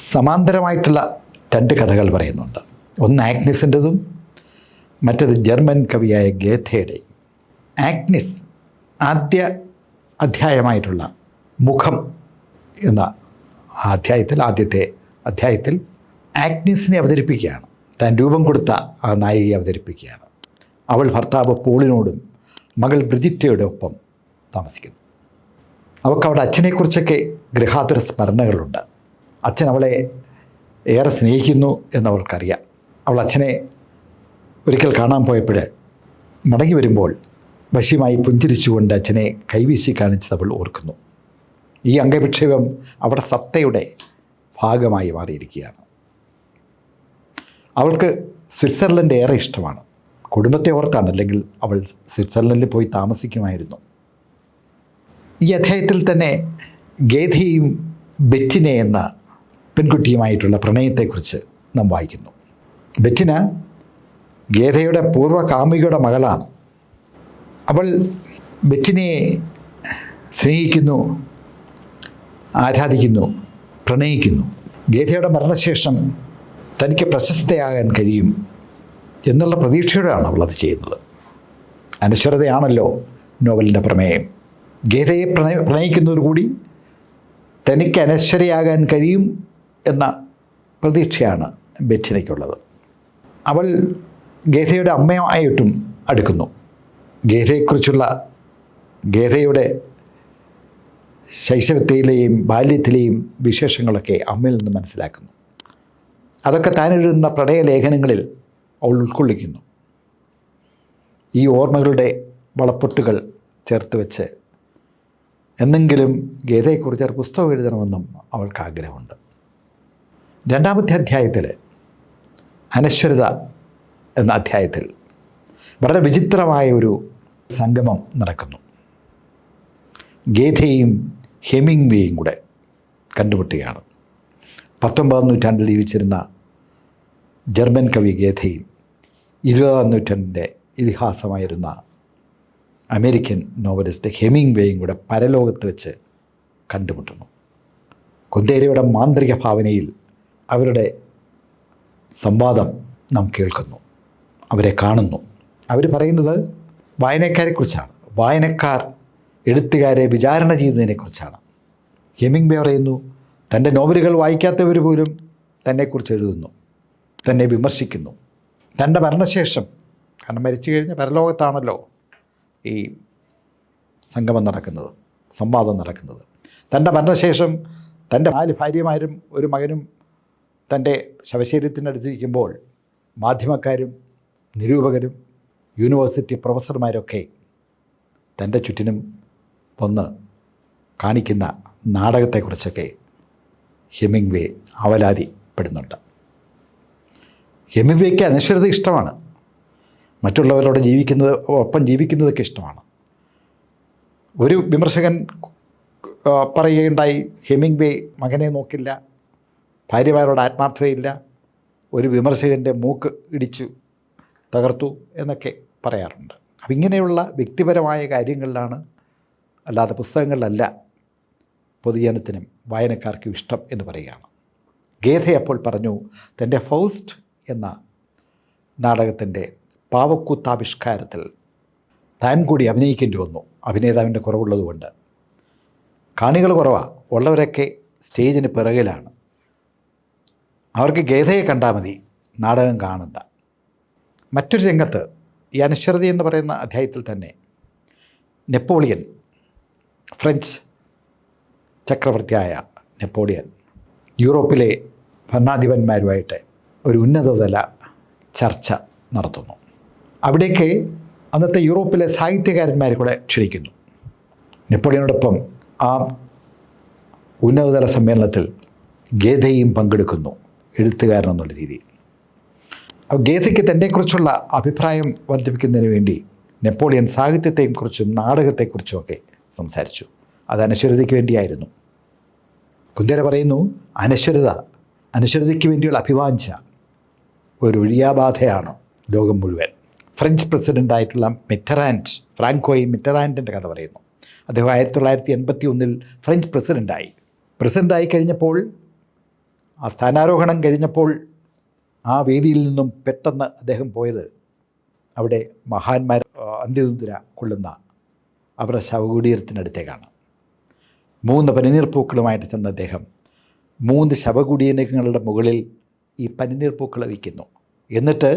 സമാന്തരമായിട്ടുള്ള രണ്ട് കഥകൾ പറയുന്നുണ്ട്. ഒന്ന് ആഗ്നസിൻ്റെതും മറ്റത് ജർമ്മൻ കവിയായ ഗേഥയുടെ. ആഗ്നസ് ആദ്യ അധ്യായമായിട്ടുള്ള മുഖം എന്ന ആദ്യത്തെ അധ്യായത്തിൽ ആഗ്നസിനെ അവതരിപ്പിക്കുകയാണ്. താൻ രൂപം കൊടുത്ത ആ നായികയെ അവതരിപ്പിക്കുകയാണ്. അവൾ ഭർത്താവ് പോളിനോടും മകൾ ബ്രിജിറ്റയുടെ ഒപ്പം താമസിക്കുന്നു. അവൾക്കവിടെ അച്ഛനെക്കുറിച്ചൊക്കെ ഗൃഹാതുര സ്മരണകളുണ്ട്. അച്ഛൻ അവളെ ഏറെ സ്നേഹിക്കുന്നു എന്നവൾക്കറിയാം. അവൾ അച്ഛനെ ഒരിക്കൽ കാണാൻ പോയപ്പോൾ മടങ്ങി വരുമ്പോൾ വശ്യമായി പുഞ്ചിരിച്ചുകൊണ്ട് അച്ഛനെ കൈവീശി കാണിച്ചത് അവൾ ഓർക്കുന്നു. ഈ അംഗവിക്ഷേപം അവിടെ സത്തയുടെ ഭാഗമായി മാറിയിരിക്കുകയാണ്. അവൾക്ക് സ്വിറ്റ്സർലൻഡ് ഏറെ ഇഷ്ടമാണ്. കുടുംബത്തെ ഓർത്താണ്, അല്ലെങ്കിൽ അവൾ സ്വിറ്റ്സർലൻഡിൽ പോയി താമസിക്കുമായിരുന്നു. ഈ അധ്യായത്തിൽ തന്നെ ഗേഥയും ബെറ്റിനെ എന്ന പെൺകുട്ടിയുമായിട്ടുള്ള പ്രണയത്തെക്കുറിച്ച് നാം വായിക്കുന്നു. ബെറ്റിന ഗേഥയുടെ പൂർവ്വകാമുകിയുടെ മകളാണ്. അവൾ ബെറ്റിനയെ സ്നേഹിക്കുന്നു, ആരാധിക്കുന്നു, പ്രണയിക്കുന്നു. ഗേഥയുടെ മരണശേഷം തനിക്ക് പ്രശസ്തയാകാൻ കഴിയും എന്നുള്ള പ്രതീക്ഷയോടെയാണ് അവൾ അത് ചെയ്യുന്നത്. അനശ്വരതയാണല്ലോ നോവലിൻ്റെ പ്രമേയം. ഗീതയെ പ്രണയിക്കുന്നതോടുകൂടി തനിക്ക് അനശ്വരയാകാൻ കഴിയും എന്ന പ്രതീക്ഷയാണ് ബെറ്റിനയ്ക്കുള്ളത്. അവൾ ഗീതയുടെ അമ്മയായിട്ടും അടുക്കുന്നു. ഗീതയുടെ ശൈശവത്തിലെയും ബാല്യത്തിലെയും വിശേഷങ്ങളൊക്കെ അമ്മയിൽ നിന്ന് മനസ്സിലാക്കുന്നു. അതൊക്കെ താൻ എഴുതുന്ന പ്രണയലേഖനങ്ങളിൽ അവൾ ഉൾക്കൊള്ളിക്കുന്നു. ഈ ഓർമ്മകളുടെ വളപ്പൊട്ടുകൾ ചേർത്ത് വെച്ച് എന്നെങ്കിലും ഗീതയെക്കുറിച്ച് ഒരു പുസ്തകം എഴുതണമെന്നും അവൾക്ക് ആഗ്രഹമുണ്ട്. രണ്ടാമത്തെ അധ്യായത്തിൽ അനശ്വരത എന്ന അധ്യായത്തിൽ വളരെ വിചിത്രമായ ഒരു സംഗമം നടക്കുന്നു. ഗീതയും ഹെമിംഗ്വേയും കൂടെ കണ്ടുമുട്ടുകയാണ്. 19-ാം നൂറ്റാണ്ടിൽ ജീവിച്ചിരുന്ന ജർമ്മൻ കവി ഗീതയും 20-ാം നൂറ്റാണ്ടിൻ്റെ ഇതിഹാസമായിരുന്ന അമേരിക്കൻ നോവലിസ്റ്റ് ഹെമിംഗ്വേയും കൂടെ പരലോകത്ത് വെച്ച് കണ്ടുമുട്ടുന്നു. കുന്തേരയുടെ മാന്ത്രിക ഭാവനയിൽ അവരുടെ സംവാദം നാം കേൾക്കുന്നു, അവരെ കാണുന്നു. അവർ പറയുന്നത് വായനക്കാരെക്കുറിച്ചാണ്. വായനക്കാർ എഴുത്തുകാരെ വിചാരണ ചെയ്യുന്നതിനെക്കുറിച്ചാണ്. ഹെമിംഗ്വേ പറയുന്നു, തൻ്റെ നോവലുകൾ വായിക്കാത്തവർ പോലും തന്നെക്കുറിച്ച് എഴുതുന്നു, തന്നെ വിമർശിക്കുന്നു. തൻ്റെ മരണശേഷം, കാരണം മരിച്ചു കഴിഞ്ഞ പരലോകത്താണല്ലോ ഈ സംഗമം നടക്കുന്നത്, സംവാദം നടക്കുന്നത്. തൻ്റെ മരണശേഷം തൻ്റെ 4 ഭാര്യമാരും ഒരു മകനും തൻ്റെ ശവശരീരത്തിനടുത്തിരിക്കുമ്പോൾ മാധ്യമക്കാരും നിരൂപകരും യൂണിവേഴ്സിറ്റി പ്രൊഫസർമാരൊക്കെ തൻ്റെ ചുറ്റിനും വന്ന് കാണിക്കുന്ന നാടകത്തെക്കുറിച്ചൊക്കെ ഹെമിംഗ്വേ അവലാതിപ്പെടുന്നുണ്ട്. ഹെമിംഗ്വേക്ക് അനശ്വരത ഇഷ്ടമാണ്. മറ്റുള്ളവരോട് ഒപ്പം ജീവിക്കുന്നതൊക്കെ ഇഷ്ടമാണ്. ഒരു വിമർശകൻ പറയുകയുണ്ടായി, ഹെമിംഗ്വേ മകനെ നോക്കില്ല, ഭാര്യമാരോട് ആത്മാർത്ഥതയില്ല, ഒരു വിമർശകൻ്റെ മൂക്ക് ഇടിച്ചു തകർത്തു എന്നൊക്കെ പറയാറുണ്ട്. അപ്പം ഇങ്ങനെയുള്ള വ്യക്തിപരമായ കാര്യങ്ങളിലാണ്, അല്ലാതെ പുസ്തകങ്ങളിലല്ല പൊതുജനത്തിനും വായനക്കാർക്കും ഇഷ്ടം എന്ന് പറയുകയാണ്. ഗീത അപ്പോൾ പറഞ്ഞു, തൻ്റെ ഫൗസ്റ്റ് എന്ന നാടകത്തിൻ്റെ പാവക്കൂത്താവിഷ്കാരത്തിൽ താൻ കൂടി അഭിനയിക്കേണ്ടി വന്നു. അഭിനേതാവിൻ്റെ കുറവുള്ളതുകൊണ്ട്. കാണികൾ കുറവാണ്, ഉള്ളവരൊക്കെ സ്റ്റേജിന് പിറകിലാണ്. അവർക്ക് ഗീതയെ കണ്ടാൽ മതി, നാടകം കാണണ്ട. മറ്റൊരു രംഗത്ത് ഈ അനശ്വരത എന്ന് പറയുന്ന അധ്യായത്തിൽ തന്നെ നെപ്പോളിയൻ, ഫ്രഞ്ച് ചക്രവർത്തിയായ നെപ്പോളിയൻ യൂറോപ്പിലെ ഭരണാധിപന്മാരുമായിട്ട് ഒരു ഉന്നതതല ചർച്ച നടത്തുന്നു. അവിടേക്ക് അന്നത്തെ യൂറോപ്പിലെ സാഹിത്യകാരന്മാരെ കൂടെ ക്ഷണിക്കുന്നു. നെപ്പോളിയനോടൊപ്പം ആ ഉന്നതതല സമ്മേളനത്തിൽ ഗീതയും പങ്കെടുക്കുന്നു, എഴുത്തുകാരനെന്നുള്ള രീതിയിൽ. അപ്പോൾ ഗീതയ്ക്ക് തന്നെക്കുറിച്ചുള്ള അഭിപ്രായം വർദ്ധിപ്പിക്കുന്നതിന് വേണ്ടി നെപ്പോളിയൻ സാഹിത്യത്തെക്കുറിച്ചും നാടകത്തെക്കുറിച്ചുമൊക്കെ സംസാരിച്ചു. അത് അനശ്വരതയ്ക്ക് വേണ്ടിയായിരുന്നു. കുന്തേര പറയുന്നു, അനശ്വരതയ്ക്ക് വേണ്ടിയുള്ള അഭിവാഞ്ച ഒരു ഒഴിയാബാധയാണ് ലോകം മുഴുവൻ. ഫ്രഞ്ച് പ്രസിഡൻ്റായിട്ടുള്ള ഫ്രാങ്കോയി മിറ്ററാൻഡിൻ്റെ കഥ പറയുന്നു. അദ്ദേഹം 1981 ഫ്രഞ്ച് പ്രസിഡൻ്റായി കഴിഞ്ഞപ്പോൾ ആ സ്ഥാനാരോഹണം കഴിഞ്ഞപ്പോൾ ആ വേദിയിൽ നിന്നും പെട്ടെന്ന് അദ്ദേഹം പോയത് അവിടെ മഹാന്മാർ അന്ത്യനിദ്ര കൊള്ളുന്ന അവരുടെ ശവകുടീരത്തിനടുത്തേക്കാണ്. 3 പനിനീർ പൂക്കളുമായിട്ട് ചെന്ന അദ്ദേഹം 3 ശവകുടീരങ്ങളുടെ മുകളിൽ ഈ പനിനീർ പൂക്കൾ വയ്ക്കുന്നു. എന്നിട്ട്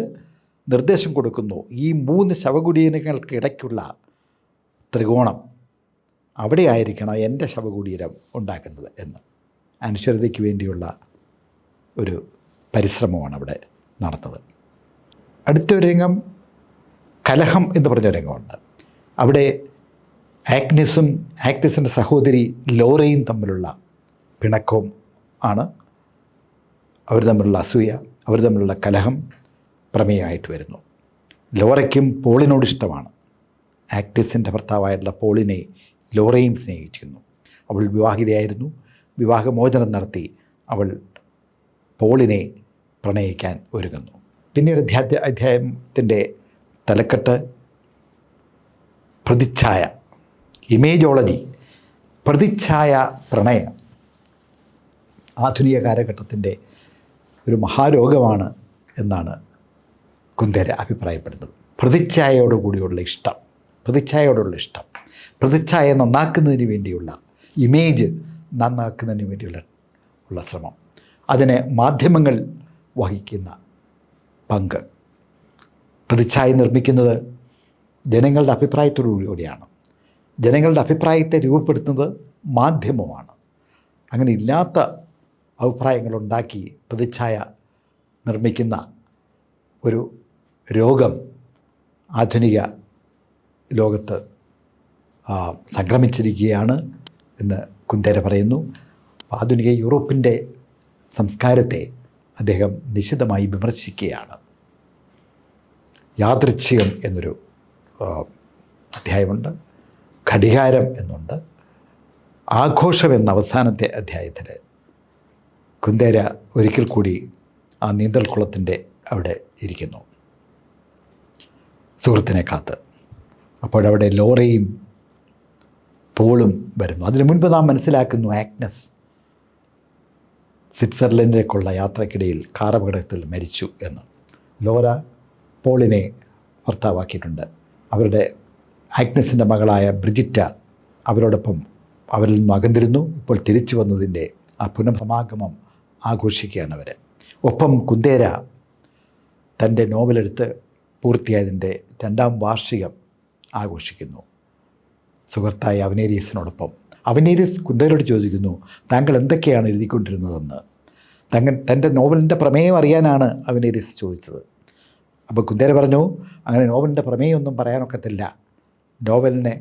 നിർദ്ദേശം കൊടുക്കുന്നു, ഈ 3 ശവകുടീരങ്ങൾക്കിടയ്ക്കുള്ള ത്രികോണം അവിടെ ആയിരിക്കണം എൻ്റെ ശവകുടീരം ഉണ്ടാക്കുന്നത് എന്ന്. അനശ്വരതയ്ക്ക് വേണ്ടിയുള്ള ഒരു പരിശ്രമമാണ് അവിടെ നടന്നത്. അടുത്തൊരു രംഗം കലഹം എന്ന് പറഞ്ഞ രംഗമുണ്ട്. അവിടെ ആഗ്നസിൻ്റെ സഹോദരി ലോറയും തമ്മിലുള്ള പിണക്കവും ആണ്. അവർ തമ്മിലുള്ള അസൂയ, അവർ തമ്മിലുള്ള കലഹം പ്രമേയമായിട്ട് വരുന്നു. ലോറയ്ക്കും പോളിനോട് ഇഷ്ടമാണ്. ആഗ്നസിൻ്റെ ഭർത്താവായിട്ടുള്ള പോളിനെ ലോറയും സ്നേഹിച്ചിരുന്നു. അവൾ വിവാഹിതയായിരുന്നു. വിവാഹമോചനം നടത്തി അവൾ പോളിനെ പ്രണയിക്കാൻ ഒരുങ്ങുന്നു. പിന്നീട് അധ്യായത്തിൻ്റെ തലക്കെട്ട് പ്രതിച്ഛായ, ഇമേജോളജി, പ്രതിച്ഛായ പ്രണയം ആധുനിക കാലഘട്ടത്തിൻ്റെ ഒരു മഹാരോഗമാണ് എന്നാണ് കുന്ദേര അഭിപ്രായപ്പെടുന്നത്. പ്രതിച്ഛായയോടുകൂടിയുള്ള ഇഷ്ടം, പ്രതിച്ഛായ നന്നാക്കുന്നതിന് വേണ്ടിയുള്ള, ഇമേജ് നന്നാക്കുന്നതിന് വേണ്ടിയുള്ള ശ്രമം, അതിന് മാധ്യമങ്ങൾ വഹിക്കുന്ന പങ്ക്. പ്രതിച്ഛായ നിർമ്മിക്കുന്നത് ജനങ്ങളുടെ അഭിപ്രായത്തോടുകൂടിയാണ്. ജനങ്ങളുടെ അഭിപ്രായത്തെ രൂപപ്പെടുത്തുന്നത് മാധ്യമമാണ്. അങ്ങനെ ഇല്ലാത്ത അഭിപ്രായങ്ങളുണ്ടാക്കി പ്രതിച്ഛായ നിർമ്മിക്കുന്ന ഒരു രോഗം ആധുനിക ലോകത്ത് സംക്രമിച്ചിരിക്കുകയാണ് എന്ന് കുന്ദേര പറയുന്നു. ആധുനിക യൂറോപ്പിൻ്റെ സംസ്കാരത്തെ അദ്ദേഹം നിശിതമായി വിമർശിക്കുകയാണ്. യാദൃച്ഛികം എന്നൊരു അധ്യായമുണ്ട്, ഘടികാരം എന്നുണ്ട്, ആഘോഷം എന്ന അവസാനത്തെ അധ്യായത്തിൽ കുന്ദേര ഒരിക്കൽ കൂടി ആ നീന്തൽക്കുളത്തിൻ്റെ അവിടെ ഇരിക്കുന്നു, സുഹൃത്തിനെ കാത്ത്. അപ്പോഴവിടെ ലോറയും പോളും വരുന്നു. അതിനു മുൻപ് നാം മനസ്സിലാക്കുന്നു ആഗ്നസ് സ്വിറ്റ്സർലൻഡിലേക്കുള്ള യാത്രക്കിടയിൽ കാറപകടത്തിൽ മരിച്ചു എന്ന്. ലോറ പോളിനെ ഭർത്താവാക്കിയിട്ടുണ്ട്. അവരുടെ ആഗ്നസിൻ്റെ മകളായ ബ്രിജിറ്റ അവരോടൊപ്പം അവരിൽ നിന്നും അകന്നിരുന്നു. ഇപ്പോൾ തിരിച്ചു വന്നതിൻ്റെ ആ പുനഃസമാഗമം ആഘോഷിക്കുകയാണ് അവർ. ഒപ്പം കുന്ദേര തൻ്റെ നോവലെടുത്ത് പൂർത്തിയായതിൻ്റെ 2ാം വാർഷികം ആഘോഷിക്കുന്നു സുഹൃത്തായ അവനേരിയസിനോടൊപ്പം. അവനേരിയസ് കുന്ദേരയോട് ചോദിക്കുന്നു, താങ്കൾ എന്തൊക്കെയാണ് എഴുതിക്കൊണ്ടിരുന്നതെന്ന്. തൻ്റെ നോവലിൻ്റെ പ്രമേയം അറിയാനാണ് അവനേരിയസ് ചോദിച്ചത്. അപ്പോൾ കുന്ദേര പറഞ്ഞു, അങ്ങനെ നോവലിൻ്റെ പ്രമേയമൊന്നും പറയാനൊക്കത്തില്ല, നോവലിനെ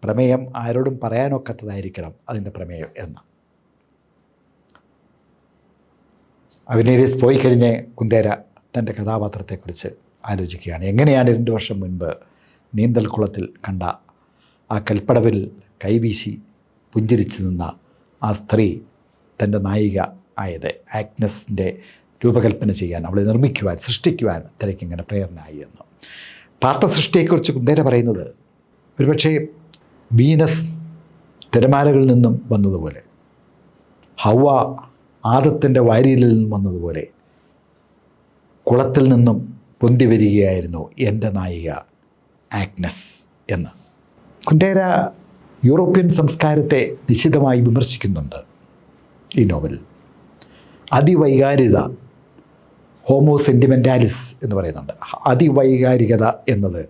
പ്രമേയം ആരോടും പറയാനൊക്കത്തതായിരിക്കണം അതിൻ്റെ പ്രമേയം എന്ന്. അവനേരിയസ് പോയി കഴിഞ്ഞ് കുന്ദേര തൻ്റെ കഥാപാത്രത്തെക്കുറിച്ച് ആലോചിക്കുകയാണ്. എങ്ങനെയാണ് 2 വർഷം മുൻപ് നീന്തൽക്കുളത്തിൽ കണ്ട ആ കൽപ്പടവിൽ കൈവീശി പുഞ്ചിരിച്ചു നിന്ന ആ സ്ത്രീ തൻ്റെ നായിക ആയത്. ആഗ്നസിൻ്റെ രൂപകൽപ്പന ചെയ്യാൻ, അവളെ നിർമ്മിക്കുവാൻ, സൃഷ്ടിക്കുവാൻ തനിക്കിങ്ങനെ പ്രേരണയായി എന്ന്. പാത്രസൃഷ്ടിയെക്കുറിച്ച് കുന്ദേര പറയുന്നത്, ഒരുപക്ഷെ വീനസ് തിരമാലകളിൽ നിന്നും വന്നതുപോലെ, ഹവ്വ ആദത്തിൻ്റെ വാരിയലിൽ നിന്നും വന്നതുപോലെ കുളത്തിൽ നിന്നും പൊന്തി വരികയായിരുന്നു എൻ്റെ നായിക ആഗ്നസ് എന്ന്. കുന്ദേര യൂറോപ്യൻ സംസ്കാരത്തെ നിശിതമായി വിമർശിക്കുന്നുണ്ട് ഈ നോവലിൽ. അതിവൈകാരികത, ഹോമോ സെൻറ്റിമെൻറ്റാലിസ് എന്ന് പറയുന്നുണ്ട്. അതിവൈകാരികത എന്നത്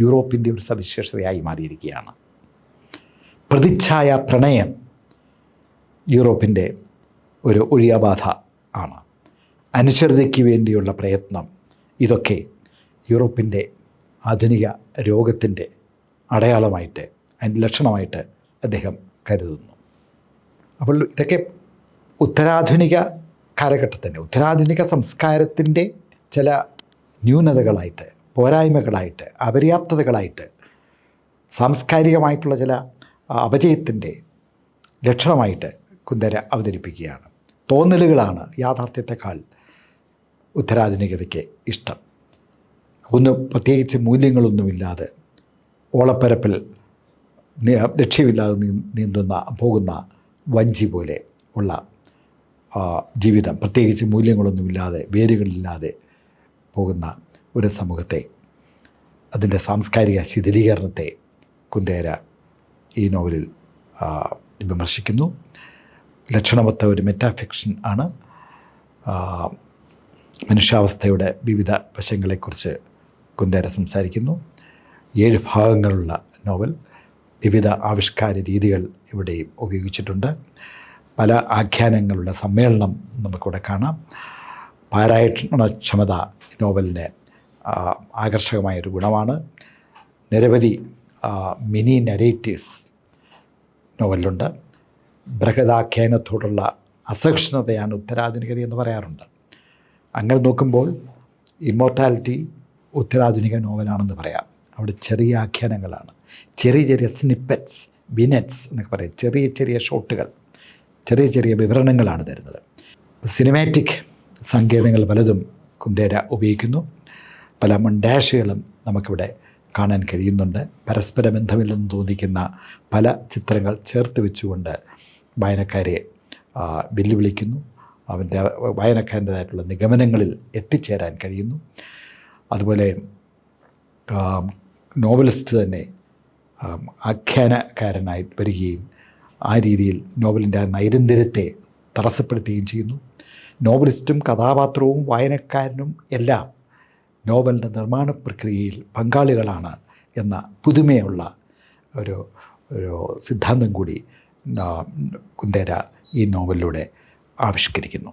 യൂറോപ്പിൻ്റെ ഒരു സവിശേഷതയായി മാറിയിരിക്കുകയാണ്. പ്രതിച്ഛായ പ്രണയം യൂറോപ്പിൻ്റെ ഒരു ഒഴിയാബാധ ആണ്. അനുസരണയ്ക്ക് വേണ്ടിയുള്ള പ്രയത്നം, ഇതൊക്കെ യൂറോപ്പിൻ്റെ ആധുനിക രോഗത്തിൻ്റെ അടയാളമായിട്ട്, അതിൻ്റെ ലക്ഷണമായിട്ട് അദ്ദേഹം കരുതുന്നു. അപ്പോൾ ഇതൊക്കെ ഉത്തരാധുനിക കാലഘട്ടത്തിൻ്റെ, ഉത്തരാധുനിക സംസ്കാരത്തിൻ്റെ ചില ന്യൂനതകളായിട്ട്, പോരായ്മകളായിട്ട്, അപര്യാപ്തതകളായിട്ട്, സാംസ്കാരികമായിട്ടുള്ള ചില അപജയത്തിൻ്റെ ലക്ഷണമായിട്ട് കുന്ദേര അവതരിപ്പിക്കുകയാണ്. തോന്നലുകളാണ് യാഥാർത്ഥ്യത്തെക്കാൾ ഉത്തരാധുനികതയ്ക്ക് ഇഷ്ടം. ഒന്ന് പ്രത്യേകിച്ച് മൂല്യങ്ങളൊന്നുമില്ലാതെ ഓളപ്പരപ്പിൽ ലക്ഷ്യമില്ലാതെ പോകുന്ന വഞ്ചി പോലെ ഉള്ള ജീവിതം, പ്രത്യേകിച്ച് മൂല്യങ്ങളൊന്നുമില്ലാതെ വേരുകളില്ലാതെ പോകുന്ന ഒരു സമൂഹത്തെ, അതിൻ്റെ സാംസ്കാരിക ശിഥിലീകരണത്തെ കുന്ദേര ഈ നോവലിൽ വിമർശിക്കുന്നു. ലക്ഷണമൊത്ത ഒരു മെറ്റാഫിക്ഷൻ ആണ്. മനുഷ്യാവസ്ഥയുടെ വിവിധ വശങ്ങളെക്കുറിച്ച് കുന്ദേര സംസാരിക്കുന്നു. 7 ഭാഗങ്ങളുള്ള നോവൽ. വിവിധ ആവിഷ്കാര രീതികൾ ഇവിടെയും ഉപയോഗിച്ചിട്ടുണ്ട്. പല ആഖ്യാനങ്ങളുടെ സമ്മേളനം നമുക്കിവിടെ കാണാം. പാരായണക്ഷമത നോവലിന് ആകർഷകമായൊരു ഗുണമാണ്. നിരവധി മിനി നരേറ്റീവ്സ് നോവലിലുണ്ട്. ബൃഹദാഖ്യാനത്തോടുള്ള അസഹിഷ്ണുതയാണ് ഉത്തരാധുനികത എന്ന് പറയാറുണ്ട്. അങ്ങനെ നോക്കുമ്പോൾ ഇമ്മോർട്ടാലിറ്റി ഉത്തരാധുനിക നോവലാണെന്ന് പറയാം. അവിടെ ചെറിയ ആഖ്യാനങ്ങളാണ്, ചെറിയ ചെറിയ സ്നിപ്പെറ്റ്സ്, വിനെറ്റ്സ് എന്നൊക്കെ പറയും. ചെറിയ ചെറിയ ഷോട്ടുകൾ, ചെറിയ ചെറിയ വിവരണങ്ങളാണ് തരുന്നത്. സിനിമാറ്റിക് സങ്കേതങ്ങൾ പലതും കുന്ദേര ഉപയോഗിക്കുന്നു. പല മൊണ്ടാഷുകളും നമുക്കിവിടെ കാണാൻ കഴിയുന്നുണ്ട്. പരസ്പര ബന്ധമില്ലെന്ന് തോന്നിക്കുന്ന പല ചിത്രങ്ങൾ ചേർത്ത് വെച്ചുകൊണ്ട് വായനക്കാരെ വെല്ലുവിളിക്കുന്നു. അവൻ്റെ വായനക്കാരൻ്റേതായിട്ടുള്ള നിഗമനങ്ങളിൽ എത്തിച്ചേരാൻ കഴിയുന്നു. അതുപോലെ നോവലിസ്റ്റ് തന്നെ ആഖ്യാനക്കാരനായി വരികയും ആ രീതിയിൽ നോവലിൻ്റെ ആ നൈരന്തര്യത്തെ തടസ്സപ്പെടുത്തുകയും ചെയ്യുന്നു. നോവലിസ്റ്റും കഥാപാത്രവും വായനക്കാരനും എല്ലാം നോവലിൻ്റെ നിർമ്മാണ പ്രക്രിയയിൽ പങ്കാളികളാണ് എന്ന പുതുമയുള്ള ഒരു സിദ്ധാന്തം കൂടി കുന്ദേര ഈ നോവലിലൂടെ ആവിഷ്കരിക്കുന്നു.